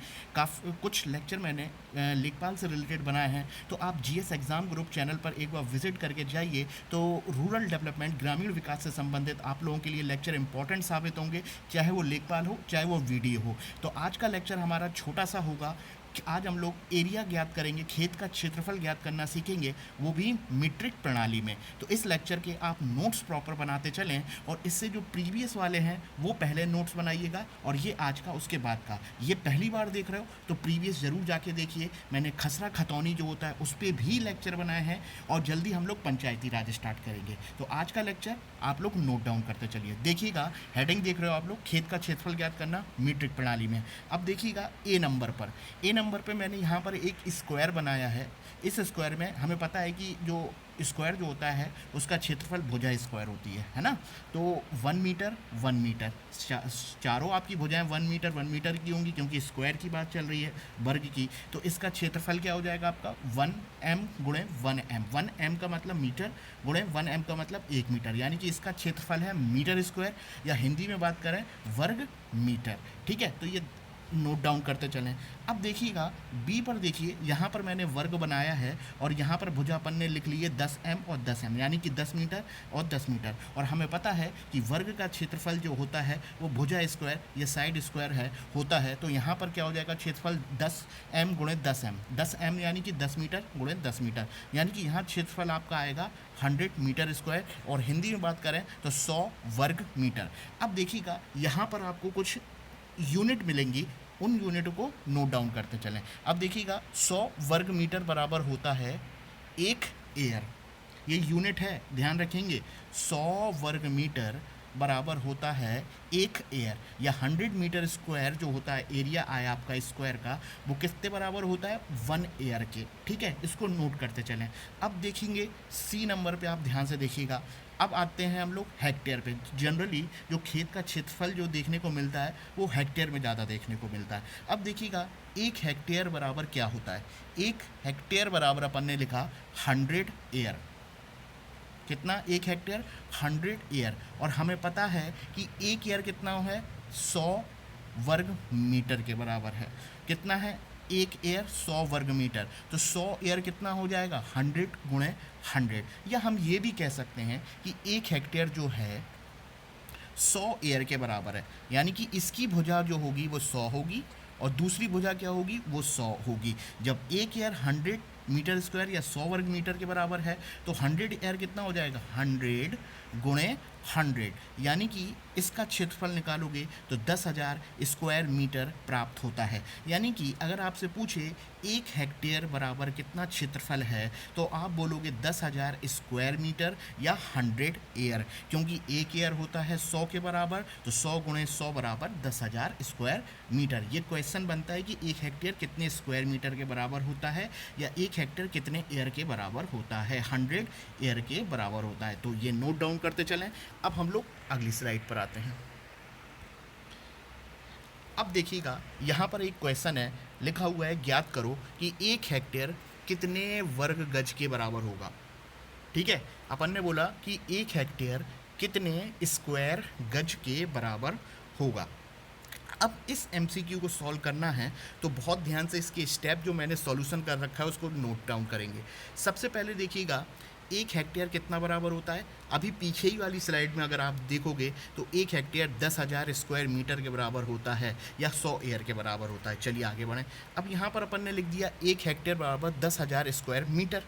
कुछ लेक्चर मैंने लेखपाल से रिलेटेड बनाए हैं। तो आप जीएस एग्ज़ाम ग्रुप चैनल पर एक बार विजिट करके जाइए तो रूरल डेवलपमेंट, ग्रामीण विकास से संबंधित आप लोगों के लिए लेक्चर इंपॉर्टेंट साबित होंगे, चाहे वो लेखपाल हो चाहे वो वीडियो हो। तो आज का लेक्चर हमारा छोटा सा होगा। आज हम लोग एरिया ज्ञात करेंगे, खेत का क्षेत्रफल ज्ञात करना सीखेंगे, वो भी मीट्रिक प्रणाली में। तो इस लेक्चर के आप नोट्स प्रॉपर बनाते चलें और इससे जो प्रीवियस वाले हैं वो पहले नोट्स बनाइएगा और ये आज का उसके बाद का। ये पहली बार देख रहे हो तो प्रीवियस ज़रूर जाके देखिए। मैंने खसरा खतौनी जो होता है उस पर भी लेक्चर बनाए हैं और जल्दी हम लोग पंचायती राज स्टार्ट करेंगे। तो आज का लेक्चर आप लोग नोट डाउन करते चलिए। देखिएगा, हेडिंग देख रहे हो आप लोग, खेत का क्षेत्रफल ज्ञात करना मीट्रिक प्रणाली में। अब देखिएगा ए नंबर पे मैंने यहाँ पर एक स्क्वायर बनाया है। इस स्क्वायर में हमें पता है कि जो स्क्वायर जो होता है उसका क्षेत्रफल भुजा स्क्वायर होती है ना। तो 1 मीटर 1 मीटर, चारों आपकी भुजाएं 1 मीटर की होंगी क्योंकि स्क्वायर की बात चल रही है, वर्ग की। तो इसका क्षेत्रफल क्या हो जाएगा आपका 1m गुणे 1m। 1m का मतलब मीटर गुणे 1m का मतलब 1 मीटर, यानी कि इसका क्षेत्रफल है मीटर स्क्वायर, या हिंदी में बात करें वर्ग मीटर। ठीक है, तो ये नोट डाउन करते चलें। अब देखिएगा बी पर, देखिए यहाँ पर मैंने वर्ग बनाया है और यहाँ पर भुजा अपन ने लिख ली है 10m और 10m, यानी कि 10 मीटर और 10 मीटर। और हमें पता है कि वर्ग का क्षेत्रफल जो होता है वो भुजा स्क्वायर या साइड स्क्वायर है होता है। तो यहाँ पर क्या हो जाएगा, क्षेत्रफल 10m गुणे 10m, 10m यानी कि 10 मीटर गुणे 10 मीटर, यानी कि यहाँ क्षेत्रफल आपका आएगा 100 मीटर स्क्वायर, और हिंदी में बात करें तो 100 वर्ग मीटर। अब देखिएगा यहाँ पर आपको कुछ यूनिट मिलेंगी, उन यूनिट को नोट डाउन करते चलें। अब देखिएगा 100 वर्ग मीटर बराबर होता है 1 एयर, ये यूनिट है, ध्यान रखेंगे। 100 वर्ग मीटर बराबर होता है 1 एयर, या 100 मीटर स्क्वायर जो होता है एरिया आया आपका स्क्वायर का, वो किसके बराबर होता है, 1 एयर के। ठीक है, इसको नोट करते चलें। अब देखेंगे सी नंबर पे, आप ध्यान से देखिएगा। अब आते हैं हम लोग हेक्टेयर पे। जनरली जो खेत का क्षेत्रफल जो देखने को मिलता है वो हेक्टेयर में ज़्यादा देखने को मिलता है। अब देखिएगा 1 हेक्टेयर बराबर क्या होता है, 1 हेक्टेयर बराबर अपन ने लिखा 100 एयर। कितना, 1 हेक्टेयर 100 एयर, और हमें पता है कि 1 एयर कितना है, 100 वर्ग मीटर के बराबर है। कितना है, 1 एयर 100 वर्ग मीटर, तो 100 एयर कितना हो जाएगा, 100 गुणे 100। या हम ये भी कह सकते हैं कि 1 हेक्टेयर जो है 100 एयर के बराबर है, यानी कि इसकी भुजा जो होगी वो 100 होगी और दूसरी भुजा क्या होगी, वो 100 होगी। जब 1 एयर 100 मीटर स्क्वायर या 100 वर्ग मीटर के बराबर है तो 100 एयर कितना हो जाएगा, 100 गुणे 100, यानी कि इसका क्षेत्रफल निकालोगे तो 10,000 स्क्वायर मीटर प्राप्त होता है। यानी कि अगर आपसे पूछे 1 हेक्टेयर बराबर कितना क्षेत्रफल है तो आप बोलोगे 10,000 स्क्वायर मीटर या 100 एयर, क्योंकि 1 एयर होता है 100 के बराबर, तो 100 गुणे 100 बराबर 10,000 स्क्वायर मीटर। ये क्वेश्चन बनता है कि 1 हेक्टेयर कितने स्क्वायर मीटर के बराबर होता है, या 1 हेक्टेयर कितने एयर के बराबर होता है, 100 एयर के बराबर होता है। तो ये नोट डाउन करते चलें। अब हम लोग अगली स्लाइड पर आते हैं। अब देखिएगा यहाँ पर एक क्वेश्चन है, लिखा हुआ है ज्ञात करो कि 1 हेक्टेयर कितने वर्ग गज के बराबर होगा। ठीक है, अपन ने बोला कि 1 हेक्टेयर कितने स्क्वायर गज के बराबर होगा। अब इस MCQ को सॉल्व करना है तो बहुत ध्यान से इसके स्टेप जो मैंने सॉल्यूशन कर रखा है उसको नोट डाउन करेंगे। सबसे पहले देखिएगा 1 हेक्टेयर कितना बराबर होता है। अभी पीछे ही वाली स्लाइड में अगर आप देखोगे तो 1 हेक्टेयर 10,000 स्क्वायर मीटर के बराबर होता है या 100 एयर के बराबर होता है। चलिए आगे बढ़ें। अब यहाँ पर अपन ने लिख दिया 1 हेक्टेयर बराबर 10,000 स्क्वायर मीटर।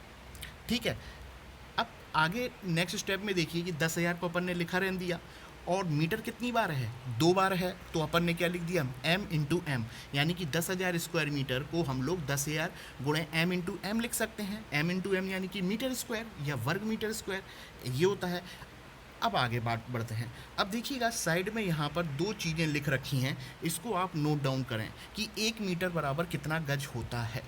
ठीक है, अब आगे नेक्स्ट स्टेप में देखिए कि 10,000 को अपन ने लिखा रहने दिया, और मीटर कितनी बार है, 2 बार है, तो अपन ने क्या लिख दिया, m इंटू एम, यानी कि 10,000 स्क्वायर मीटर को हम लोग 10,000 गुणे m इंटू एम लिख सकते हैं। m इंटू एम यानी कि मीटर स्क्वायर या वर्ग मीटर स्क्वायर, ये होता है। अब आगे बात बढ़ते हैं। अब देखिएगा साइड में यहाँ पर 2 चीज़ें लिख रखी हैं, इसको आप नोट डाउन करें कि 1 मीटर बराबर कितना गज होता है।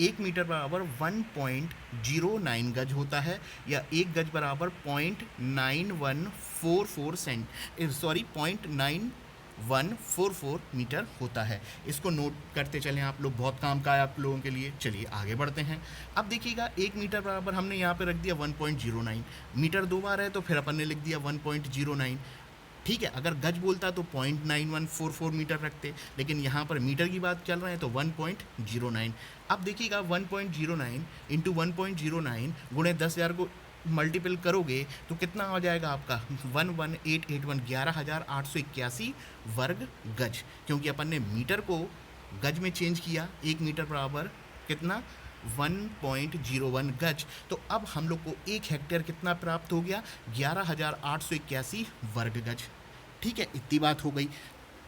1 मीटर बराबर 1.09 गज होता है, या 1 गज बराबर 0.9144 मीटर होता है। इसको नोट करते चलें आप लोग, बहुत काम का है आप लोगों के लिए। चलिए आगे बढ़ते हैं। अब देखिएगा 1 मीटर बराबर हमने यहाँ पे रख दिया 1.09, मीटर 2 बार है तो फिर अपन ने लिख दिया 1.09। ठीक है, अगर गज बोलता तो 0.9144 मीटर रखते, लेकिन यहाँ पर मीटर की बात चल रहा है तो 1.09। अब देखिएगा 1.09 इंटू 1.09 गुणे 10,000 को मल्टीपल करोगे तो कितना हो जाएगा आपका 11881, 11,881 वर्ग गज, क्योंकि अपन ने मीटर को गज में चेंज किया। 1 मीटर बराबर कितना, 1.01 गज। तो अब हम लोग को 1 हेक्टेयर कितना प्राप्त हो गया, 11,881 वर्ग गज। ठीक है, इतनी बात हो गई।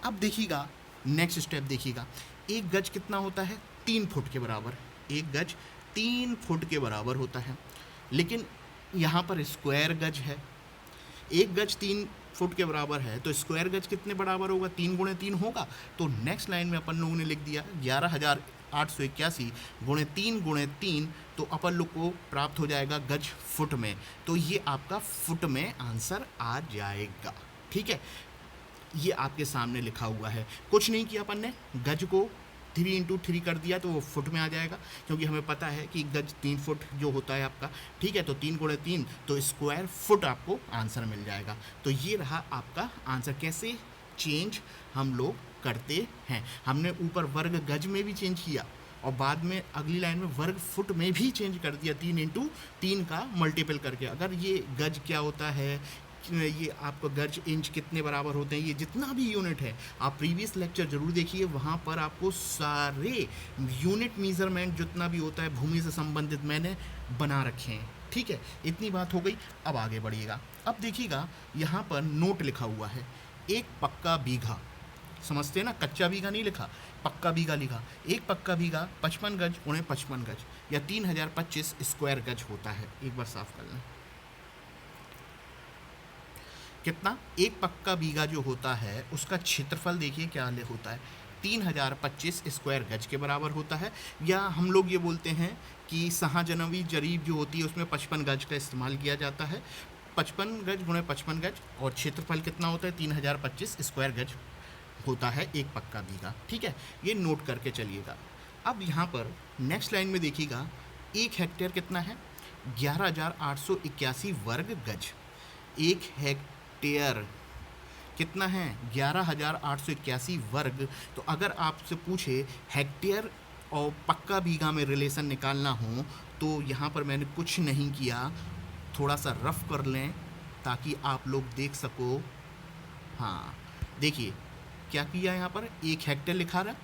अब देखिएगा नेक्स्ट स्टेप देखिएगा, 1 गज कितना होता है, 3 फुट के बराबर। 1 गज 3 फुट के बराबर होता है, लेकिन यहाँ पर स्क्वायर गज है। 1 गज 3 फुट के बराबर है तो स्क्वायर गज कितने बराबर होगा, 3 गुणे 3 होगा। तो नेक्स्ट लाइन में अपन लोगों ने लिख दिया 11,881 गुणे 3, तो अपन लोग को प्राप्त हो जाएगा गज फुट में। तो ये आपका फुट में आंसर आ जाएगा। ठीक है, ये आपके सामने लिखा हुआ है, कुछ नहीं किया अपन ने, गज को 3 इंटू 3 कर दिया तो वो फुट में आ जाएगा, क्योंकि हमें पता है कि गज 3 फुट जो होता है आपका। ठीक है, तो 3 गुणे 3 तो स्क्वायर फुट आपको आंसर मिल जाएगा। तो ये रहा आपका आंसर। कैसे चेंज हम लोग करते हैं। हमने ऊपर वर्ग गज में भी चेंज किया और बाद में अगली लाइन में वर्ग फुट में भी चेंज कर दिया, 3 × 3 का मल्टीपल करके। अगर ये गज क्या होता है, ये आपको गज इंच कितने बराबर होते हैं, ये जितना भी यूनिट है आप प्रीवियस लेक्चर जरूर देखिए, वहाँ पर आपको सारे यूनिट मेजरमेंट जितना भी होता है भूमि से संबंधित मैंने बना रखे हैं। ठीक है, इतनी बात हो गई। अब आगे बढ़िएगा। अब देखिएगा यहाँ पर नोट लिखा हुआ है, एक पक्का बीघा, समझते हैं ना, कच्चा बीघा नहीं लिखा, पक्का बीघा लिखा। एक पक्का बीघा 55 गज × 55 गज या 3025 स्क्वायर गज होता है। एक बार साफ कर लें, कितना, एक पक्का बीघा जो होता है उसका क्षेत्रफल देखिए क्या होता है, 3025 स्क्वायर गज के बराबर होता है। या हम लोग ये बोलते हैं कि सहाजनवी जरीब जो होती है उसमें 55 गज का इस्तेमाल किया जाता है। 55 गज × 55 गज और क्षेत्रफल कितना होता है, 3025 स्क्वायर गज होता है एक पक्का बीघा। ठीक है, ये नोट करके चलिएगा। अब यहाँ पर नेक्स्ट लाइन में देखिएगा, 1 हेक्टेयर कितना है, 11,881 वर्ग गज। 1 हेक्टेयर कितना है, 11,881 वर्ग। तो अगर आपसे पूछे हेक्टेयर और पक्का बीघा में रिलेशन निकालना हो तो यहाँ पर मैंने कुछ नहीं किया, थोड़ा सा रफ कर लें ताकि आप लोग देख सको। हाँ देखिए क्या किया, यहाँ पर 1 हेक्टेयर लिखा रहा,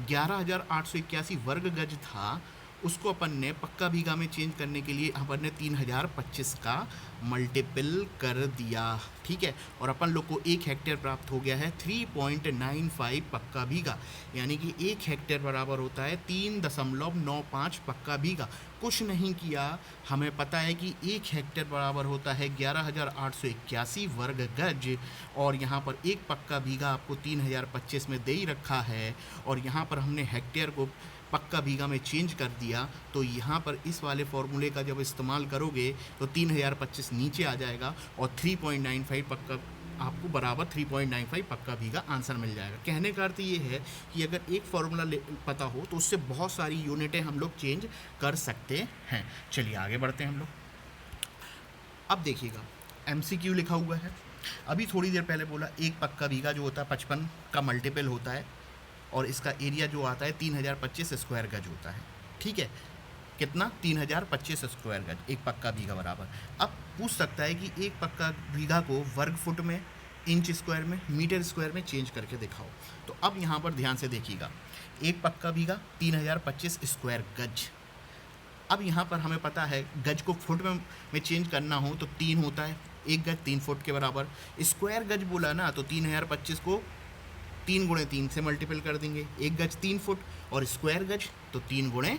11,881 वर्ग गज था, उसको अपन ने पक्का बीघा में चेंज करने के लिए अपन ने 3025 का मल्टीपल कर दिया। ठीक है, और अपन लोग को 1 हेक्टेयर प्राप्त हो गया है 3.95 पक्का बीघा, यानी कि 1 हेक्टेयर बराबर होता है 3.95 पक्का बीघा। कुछ नहीं किया, हमें पता है कि 1 हेक्टेयर बराबर होता है 11,881 वर्ग गज, और यहाँ पर एक पक्का बीघा आपको 3025 में दे ही रखा है, और यहाँ पर हमने हेक्टेयर को पक्का बीघा में चेंज कर दिया। तो यहाँ पर इस वाले फॉर्मूले का जब इस्तेमाल करोगे तो 3025 नीचे आ जाएगा और 3.95 पक्का आपको बराबर 3.95 पक्का बीघा आंसर मिल जाएगा। कहने का अर्थ ये है कि अगर एक फार्मूला पता हो तो उससे बहुत सारी यूनिटें हम लोग चेंज कर सकते हैं। चलिए आगे बढ़ते हैं हम लोग। अब देखिएगा MCQ लिखा हुआ है, अभी थोड़ी देर पहले बोला एक पक्का बीघा जो होता है 55 का मल्टीपल होता है और इसका एरिया जो आता है 3025 स्क्वायर गज होता है। ठीक है, कितना, 3025 स्क्वायर गज एक पक्का बीघा बराबर। अब पूछ सकता है कि एक पक्का बीघा को वर्ग फुट में, इंच स्क्वायर में, मीटर स्क्वायर में चेंज करके दिखाओ। तो अब यहाँ पर ध्यान से देखिएगा, एक पक्का बीघा 3025 स्क्वायर गज। अब यहाँ पर हमें पता है गज को फुट में चेंज करना हो तो 3 होता है, एक गज 3 फुट के बराबर। स्क्वायर गज बोला ना तो 3025 को 3 × 3 से मल्टीपल कर देंगे, एक गज 3 फुट और स्क्वायर गज तो 3 ×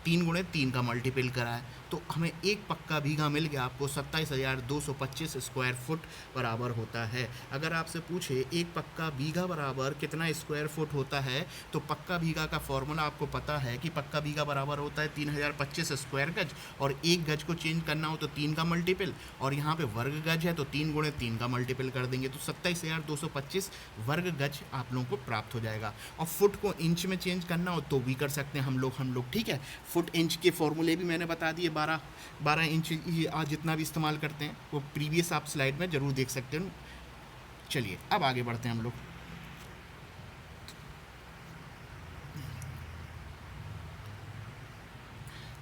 3 × 3 का मल्टीपल करा है, तो हमें एक पक्का बीघा मिल गया आपको 27,225 स्क्वायर फुट बराबर होता है। अगर आपसे पूछे एक पक्का बीघा बराबर कितना स्क्वायर फुट होता है तो पक्का बीघा का फॉर्मूला आपको पता है कि पक्का बीघा बराबर होता है 3025 स्क्वायर गज, और एक गज को चेंज करना हो तो 3 का मल्टीपल, और यहाँ पे वर्ग गज है तो 3 × 3 का मल्टीपल कर देंगे तो 27,225 वर्ग गज आप लोगों को प्राप्त हो जाएगा। और फुट को इंच में चेंज करना हो तो भी कर सकते हैं हम लोग। ठीक है, फुट इंच के फॉर्मूले भी मैंने बता दिए, 12 इंच ये आज जितना भी इस्तेमाल करते हैं वो प्रीवियस आप स्लाइड में ज़रूर देख सकते हैं। चलिए अब आगे बढ़ते हैं हम लोग।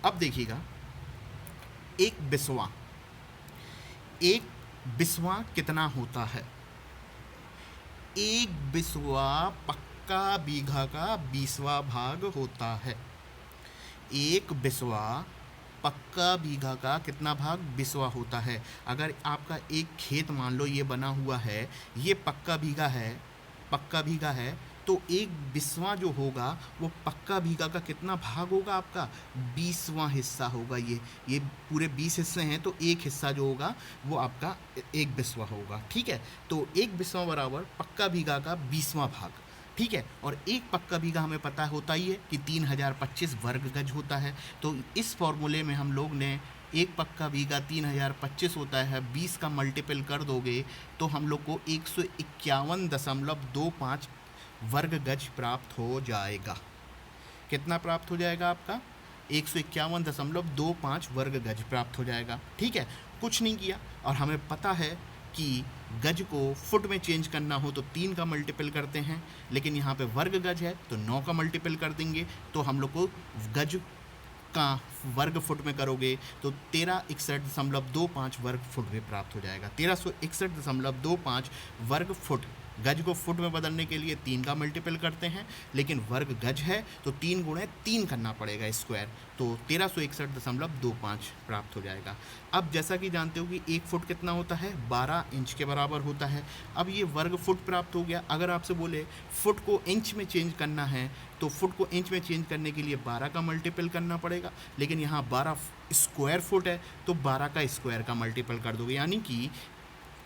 अब देखिएगा एक बिस्वा कितना होता है, एक बिस्वा पक्का बीघा का 20वां भाग होता है। एक बिस्वा पक्का बीघा का कितना भाग, 20वां होता है। अगर आपका एक खेत मान लो ये बना हुआ है, ये पक्का बीघा है तो एक 20वां जो होगा वो पक्का बीघा का कितना भाग होगा, आपका 20वां हिस्सा होगा। ये पूरे 20 हिस्से हैं तो एक हिस्सा जो होगा वो आपका एक 20वां होगा। ठीक है, तो एक 20वां बराबर पक्का बीघा का 20वां भाग। ठीक है, और एक पक्का बीघा हमें पता होता ही है कि 3025 वर्ग गज होता है। तो इस फॉर्मूले में हम लोग ने एक पक्का बीघा 3025 होता है, 20 का मल्टीपल कर दोगे तो हम लोग को 151.25 वर्ग गज प्राप्त हो जाएगा। कितना प्राप्त हो जाएगा आपका, 151.25 वर्ग गज प्राप्त हो जाएगा। ठीक है, कुछ नहीं किया और हमें पता है कि गज को फुट में चेंज करना हो तो 3 का मल्टीपल करते हैं, लेकिन यहाँ पे वर्ग गज है तो 9 का मल्टीपल कर देंगे, तो हम लोग को गज का वर्ग फुट में करोगे तो 1361.25 वर्ग फुट में प्राप्त हो जाएगा। 1361.25 वर्ग फुट। गज को फुट में बदलने के लिए 3 का मल्टीपल करते हैं, लेकिन वर्ग गज है तो 3 गुणे 3 करना पड़ेगा स्क्वायर, तो 1361.25 प्राप्त हो जाएगा। अब जैसा कि जानते हो कि 1 फुट कितना होता है, 12 इंच के बराबर होता है। अब ये वर्ग फुट प्राप्त हो गया। अगर आपसे बोले फुट को इंच में चेंज करना है तो फुट को इंच में चेंज करने के लिए 12 का मल्टीपल करना पड़ेगा, लेकिन यहाँ 12 स्क्वायर फुट है तो 12 का स्क्वायर का मल्टीपल कर दोगे, यानी कि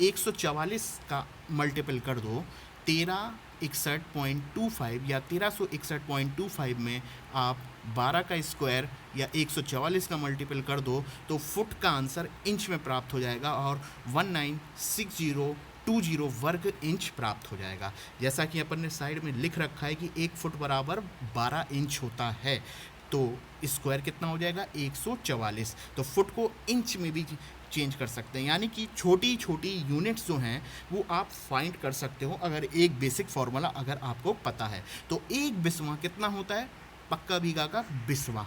144 का मल्टीपल कर दो 1361.25 या 1361.25 में आप 12 का स्क्वायर या 144 का मल्टीपल कर दो तो फुट का आंसर इंच में प्राप्त हो जाएगा और 196020 वर्ग इंच प्राप्त हो जाएगा। जैसा कि अपन ने साइड में लिख रखा है कि 1 फुट बराबर 12 इंच होता है, तो स्क्वायर कितना हो जाएगा 144। तो फुट को इंच में भी चेंज कर सकते हैं, यानी कि छोटी छोटी यूनिट्स जो हैं वो आप फाइंड कर सकते हो अगर एक बेसिक फार्मूला अगर आपको पता है। तो एक बिस्वा कितना होता है, पक्का बीघा का बिस्वा,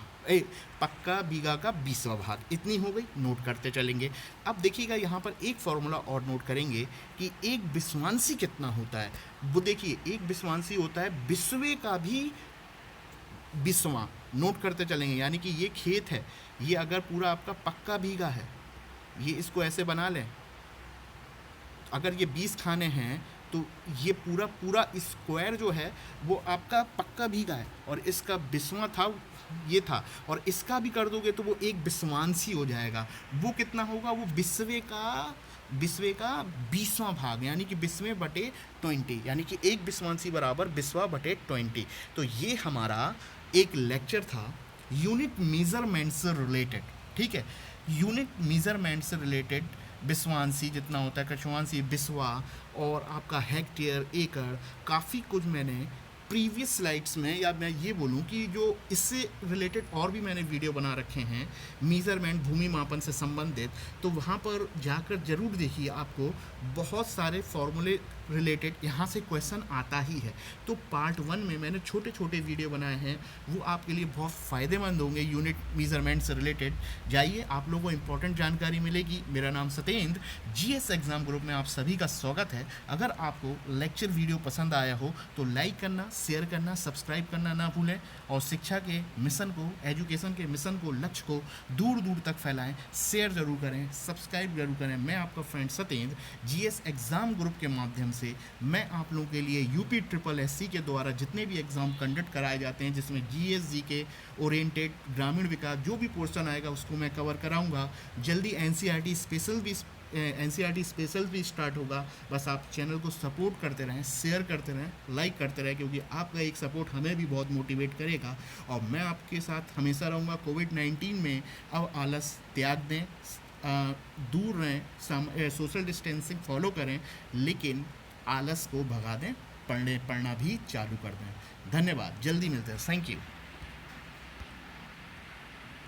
पक्का बीघा का 20वां भाग। इतनी हो गई, नोट करते चलेंगे। अब देखिएगा यहाँ पर एक फार्मूला और नोट करेंगे कि एक बिस्वांसी कितना होता है। वो देखिए एक बिस्वांसी होता है बिस्वे का भी 20वां। नोट करते चलेंगे, यानी कि ये खेत है, ये अगर पूरा आपका पक्का बीघा है, ये इसको ऐसे बना लें, अगर ये 20 खाने हैं तो ये पूरा पूरा स्क्वायर जो है वो आपका पक्का बीघा है, और इसका बिस्वा था ये था, और इसका भी कर दोगे तो वो एक बिस्वांसी हो जाएगा। वो कितना होगा, वो बिस्वे का 20वां भाग, यानी कि बिस्वे बटे 20, यानी कि एक बिस्वांसी बराबर बिस्वा बटे 20। तो ये हमारा एक लेक्चर था यूनिट मेजरमेंट से रिलेटेड, ठीक है। यूनिट मेजरमेंट से रिलेटेड बिस्वांसी जितना होता है, कछुआंसी, बिस्वा और आपका हेक्टेयर, एकड़, काफ़ी कुछ मैंने प्रीवियस स्लाइड्स में, या मैं ये बोलूँ कि जो इससे रिलेटेड और भी मैंने वीडियो बना रखे हैं मेज़रमेंट, भूमि मापन से संबंधित, तो वहाँ पर जाकर ज़रूर देखिए, आपको बहुत सारे फॉर्मूले रिलेटेड यहाँ से क्वेश्चन आता ही है। तो पार्ट 1 में मैंने छोटे छोटे वीडियो बनाए हैं, वो आपके लिए बहुत फ़ायदेमंद होंगे यूनिट मेज़रमेंट से रिलेटेड। जाइए, आप लोगों को इंपॉर्टेंट जानकारी मिलेगी। मेरा नाम सत्येंद्र, जीएस एग्ज़ाम ग्रुप में आप सभी का स्वागत है। अगर आपको लेक्चर वीडियो पसंद आया हो तो लाइक करना, शेयर करना, सब्सक्राइब करना ना भूलें, और शिक्षा के मिशन को, एजुकेशन के मिशन को, लक्ष्य को दूर दूर तक फैलाएं। शेयर जरूर करें, सब्सक्राइब जरूर करें। मैं आपका friend Satyendra, GS exam group के माध्यम से मैं आप लोगों के लिए यूपी SSSC के द्वारा जितने भी एग्ज़ाम कंडक्ट कराए जाते हैं, जिसमें जीएस के ओरिएंटेड, ग्रामीण विकास, जो भी पोर्शन आएगा उसको मैं कवर कराऊंगा। जल्दी एनसीईआरटी स्पेशल भी स्टार्ट होगा। बस आप चैनल को सपोर्ट करते रहें, शेयर करते रहें, लाइक करते रहें, क्योंकि आपका एक सपोर्ट हमें भी बहुत मोटिवेट करेगा। और मैं आपके साथ हमेशा रहूँगा। कोविड-19 में अब आलस त्याग दें, दूर रहें, सोशल डिस्टेंसिंग फॉलो करें, लेकिन आलस को भगा दें, पढ़ना भी चालू कर दें। धन्यवाद, जल्दी मिलते हैं। Thank you.